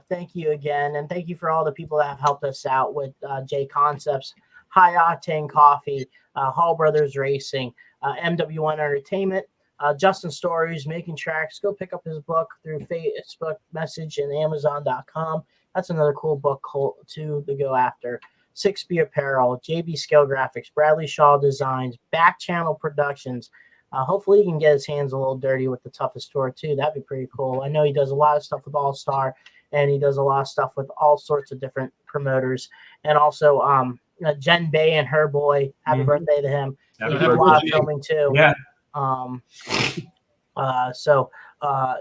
thank you again. And thank you for all the people that have helped us out with J Concepts, High Octane Coffee, Hall Brothers Racing, MW1 Entertainment, Justin Stories, Making Tracks. Go pick up his book through Facebook message and Amazon.com. That's another cool book to go after. 6B Apparel, JB Scale Graphics, Bradley Shaw Designs, Back Channel Productions. Hopefully he can get his hands a little dirty with the Toughest Tour too. That'd be pretty cool. I know he does a lot of stuff with All Star, and he does a lot of stuff with all sorts of different promoters. And also Jen Bay and her boy, happy birthday to him. He does a lot of filming too. Yeah.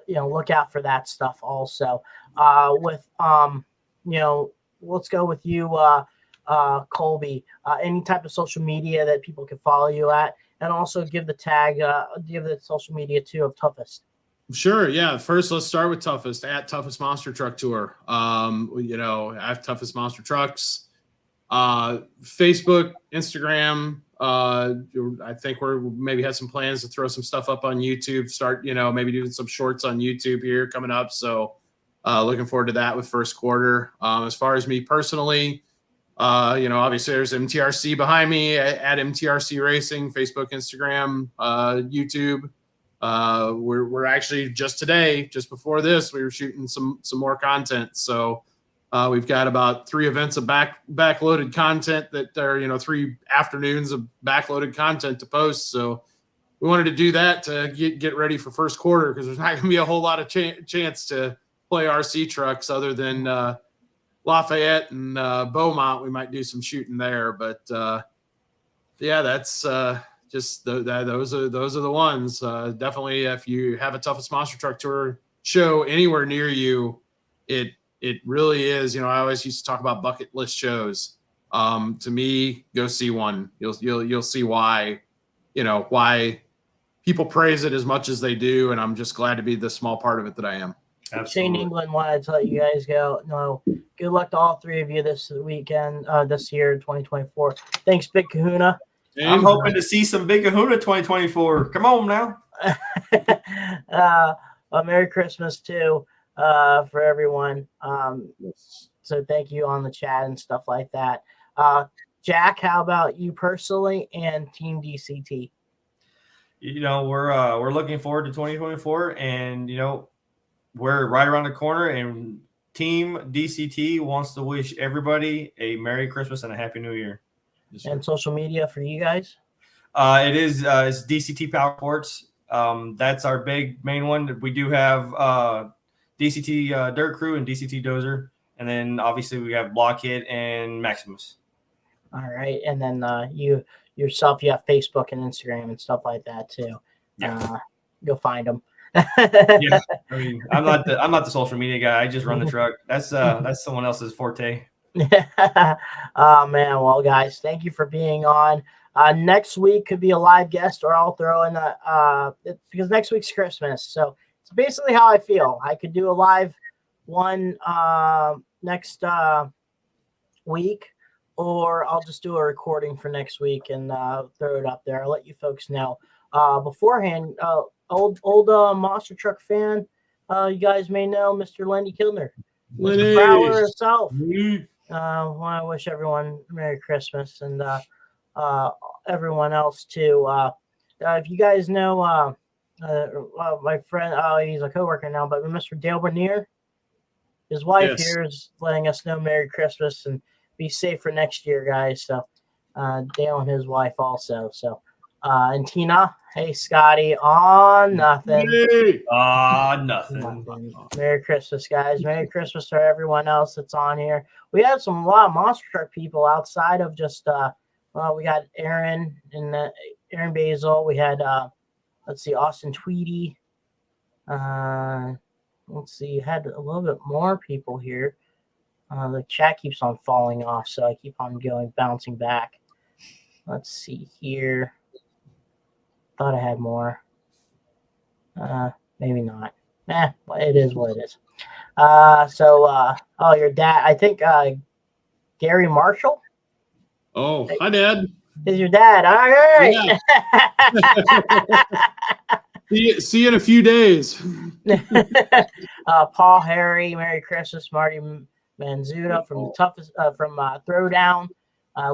Look out for that stuff also. Let's go with you, Colby. Any type of social media that people can follow you at. And also give the social media too of Toughest. Sure. Yeah. First, let's start with Toughest at Toughest Monster Truck Tour. At Toughest Monster Trucks, Facebook, Instagram. I think we're maybe have some plans to throw some stuff up on YouTube. Start, maybe doing some shorts on YouTube here coming up. So, looking forward to that with first quarter. As far as me personally. Obviously there's MTRC behind me at MTRC Racing, Facebook, Instagram, YouTube. We're actually just before this, we were shooting some more content. So We've got about 3 events of backloaded content that are, 3 afternoons of backloaded content to post. So we wanted to do that to get ready for first quarter, because there's not going to be a whole lot of chance to play RC trucks other than Lafayette and Beaumont. We might do some shooting there, but yeah, that's just those are the ones. Definitely, if you have a Toughest Monster Truck Tour show anywhere near you, it really is. I always used to talk about bucket list shows. To me, go see one. You'll see why why people praise it as much as they do, and I'm just glad to be the small part of it that I am. Shane England wanted to let you guys go. No, good luck to all 3 of you this weekend, this year, 2024. Thanks, Big Kahuna. I'm hoping to see some Big Kahuna 2024. Come on now. Merry Christmas too for everyone. So thank you on the chat and stuff like that. Jack, how about you personally and Team DCT? We're looking forward to 2024, and we're right around the corner, and Team DCT wants to wish everybody a Merry Christmas and a Happy New Year. And social media for you guys? It's DCT Power Sports. That's our big main one. We do have DCT Dirt Crew and DCT Dozer, and then obviously we have Blockhead and Maximus. All right, and then you yourself, you have Facebook and Instagram and stuff like that too. Yeah. Go find them. Yeah, I mean, I'm not the social media guy. I just run the truck. That's someone else's forte. Oh man, well guys, thank you for being on. Next week could be a live guest, or I'll throw in because next week's Christmas, so it's basically how I feel. I could do a live one next week, or I'll just do a recording for next week and throw it up there. I'll let you folks know beforehand. Old monster truck fan, you guys may know Mr. Lenny Kilner, Mr. Prowler himself. Want to wish everyone Merry Christmas, and everyone else too. If you guys know my friend, he's a coworker now, but Mr. Dale Bernier, his wife here is letting us know Merry Christmas and be safe for next year, guys. So Dale and his wife also. So and Tina, hey Scotty, on nothing. Nothing. Merry Christmas, guys. Merry Christmas to everyone else that's on here. We had a lot of monster truck people outside of just we got Aaron and Aaron Basil. We had let's see, Austin Tweedy. Let's see, had a little bit more people here. The chat keeps on falling off, so I keep on bouncing back. Let's see here. Thought I had more. Maybe not. It is what it is. Your dad, I think Gary Marshall. Oh, hi, Dad. Is your dad? All right. Yeah. See you in a few days. Paul Harry, Merry Christmas. Marty Manzuda from the toughest from Throwdown.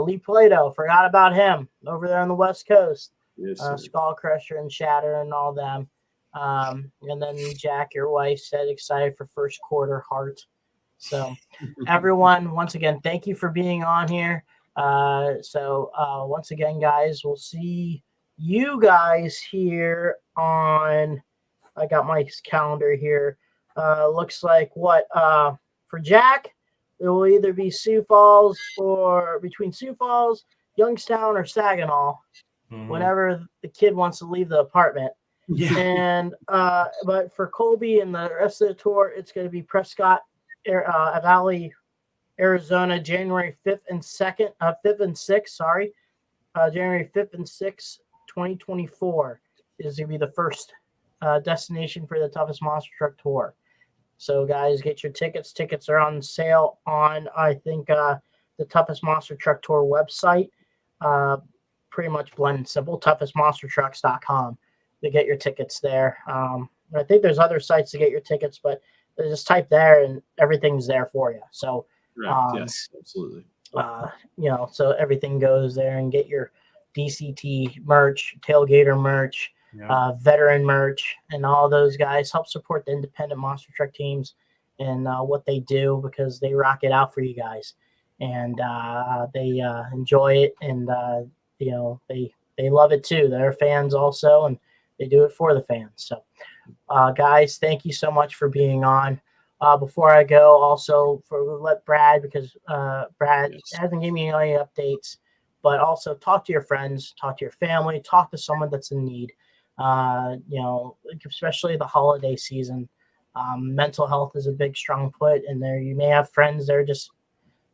Lee Plato, forgot about him over there on the West Coast. Yes, Skull Crusher and Shatter and all them. And then Jack, your wife, said excited for first quarter heart. So everyone, once again, thank you for being on here. Once again, guys, we'll see you guys here on, I got my calendar here. Looks like for Jack, it will either be Sioux Falls or between Sioux Falls, Youngstown, or Saginaw, whenever the kid wants to leave the apartment. Yeah. And but for Colby and the rest of the tour, it's going to be Prescott Valley, Arizona, January 5th and 6th. Sorry, January 5th and 6th, 2024 is going to be the first destination for the Toughest Monster Truck Tour. So, guys, get your tickets. Tickets are on sale on, I think, the Toughest Monster Truck Tour website. Pretty much blend and simple, toughestmonstertrucks.com to get your tickets there. I think there's other sites to get your tickets, but just type there and everything's there for you. So, yes, absolutely. So everything goes there, and get your DCT merch, tailgater merch, veteran merch, and all those guys help support the independent monster truck teams and what they do, because they rock it out for you guys, and they enjoy it, and they love it too. They're fans also, and they do it for the fans. So, guys, thank you so much for being on. Before I go, also let Brad, because Brad hasn't given me any updates, but also talk to your friends, talk to your family, talk to someone that's in need. Especially the holiday season. Mental health is a big strong foot, and there you may have friends that are just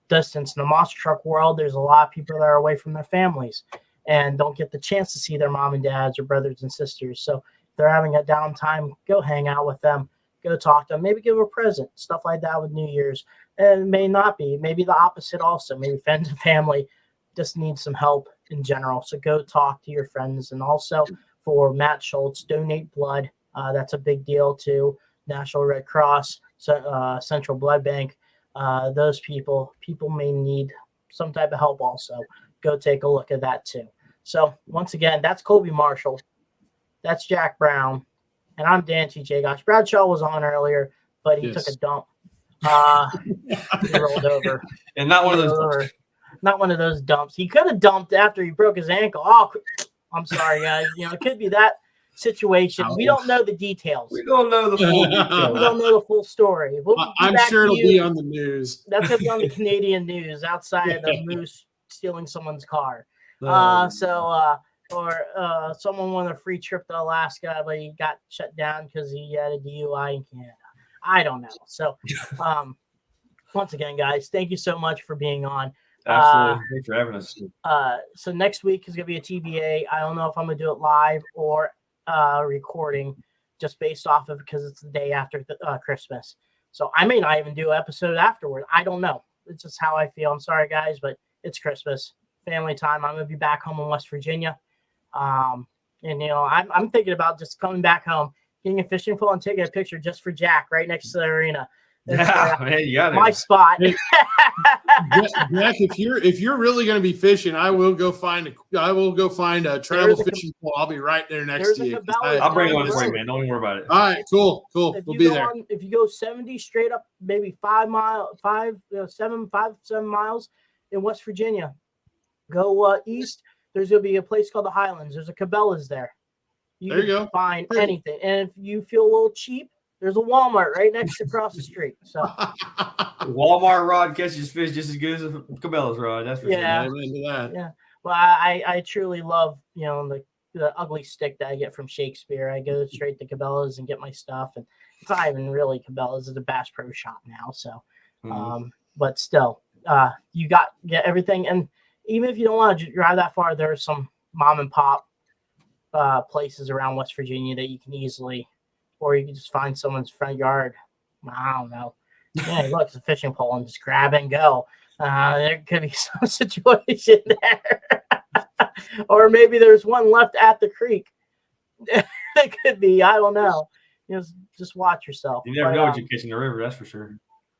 distance. In the monster truck world, there's a lot of people that are away from their families and don't get the chance to see their mom and dads or brothers and sisters. So if they're having a downtime, go hang out with them, go talk to them, maybe give them a present, stuff like that with New Year's. And it may not be, maybe the opposite also. Maybe friends and family just need some help in general. So go talk to your friends. And also for Matt Schultz, donate blood. That's a big deal too. National Red Cross, Central Blood Bank. Those people may need some type of help also. Go take a look at that too. So once again, that's Colby Marshall. That's Jack Brown. And I'm Dan TJ Gosh. Bradshaw was on earlier, but he took a dump. He rolled over. And not one of those. Not one of those dumps. He could have dumped after he broke his ankle. Oh, I'm sorry, guys. It could be that situation. We don't know the details. We don't know the full details. We don't know the full story. I'm sure it'll be on the news. That's going to be on the Canadian news outside of the moose stealing someone's car. Or someone won a free trip to Alaska, but he got shut down because he had a DUI in Canada. I don't know. So, once again, guys, thank you so much for being on. Absolutely. Thanks for having us. So next week is going to be a TBA. I don't know if I'm going to do it live or recording, just based off of, because it's the day after Christmas. So I may not even do an episode afterward. I don't know. It's just how I feel. I'm sorry, guys, but it's Christmas, family time. I'm going to be back home in West Virginia. I'm thinking about just coming back home, getting a fishing pole and taking a picture just for Jack right next to the arena. Man, you got it. My spot. Hey, Jack, if you're really going to be fishing, I will go find a travel fishing pole. I'll be right there next to you. I'll bring one for you, man. Don't even worry about it. All right, cool. We'll be there. If you go 70 straight up, maybe 7 miles in West Virginia, go east. There's going to be a place called the Highlands. There's a Cabela's there. There you go. Find anything. And if you feel a little cheap, there's a Walmart right next across the street. So Walmart rod catches fish just as good as a Cabela's rod. That's for sure. I'm into that. Yeah. Well, I truly love, the ugly stick that I get from Shakespeare. I go straight to Cabela's and get my stuff. And it's not even really Cabela's. It's a Bass Pro Shop now. So, but still, you get everything. And even if you don't want to drive that far, there are some mom and pop places around West Virginia that you can easily, or you can just find someone's front yard. I don't know. Yeah, look, it's a fishing pole and just grab and go. There could be some situation there. Or maybe there's one left at the creek. It could be. I don't know. Just watch yourself. You never know what you're catching in the river, that's for sure.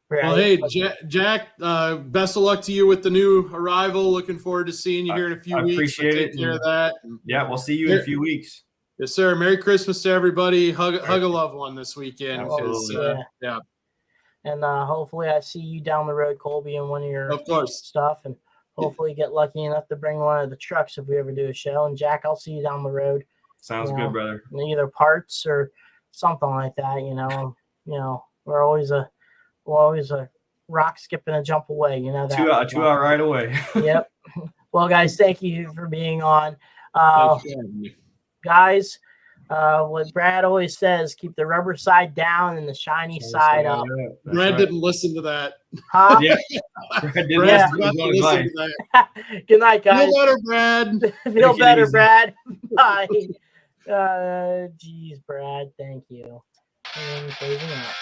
Right. Well, hey, Jack, best of luck to you with the new arrival. Looking forward to seeing you here in a few weeks. Appreciate it. Take care of that. Yeah, we'll see you in a few weeks. Yes, sir. Merry Christmas to everybody. Hug a loved one this weekend. Absolutely. Yeah. And hopefully I see you down the road, Colby, in one of your stuff. And hopefully get lucky enough to bring one of the trucks if we ever do a show. And Jack, I'll see you down the road. Sounds good, brother. Either parts or something like that. We're always a rock, skip, and a jump away. That 2 hour ride away. Yep. Well, guys, thank you for being on. Guys, what Brad always says, keep the rubber side down and the shiny side up. Brad didn't listen to that. Huh? Yeah. Brad didn't listen to that. Good night, guys. Feel better, Brad. Feel better, Brad. Bye. Geez, Brad, thank you. And closing out.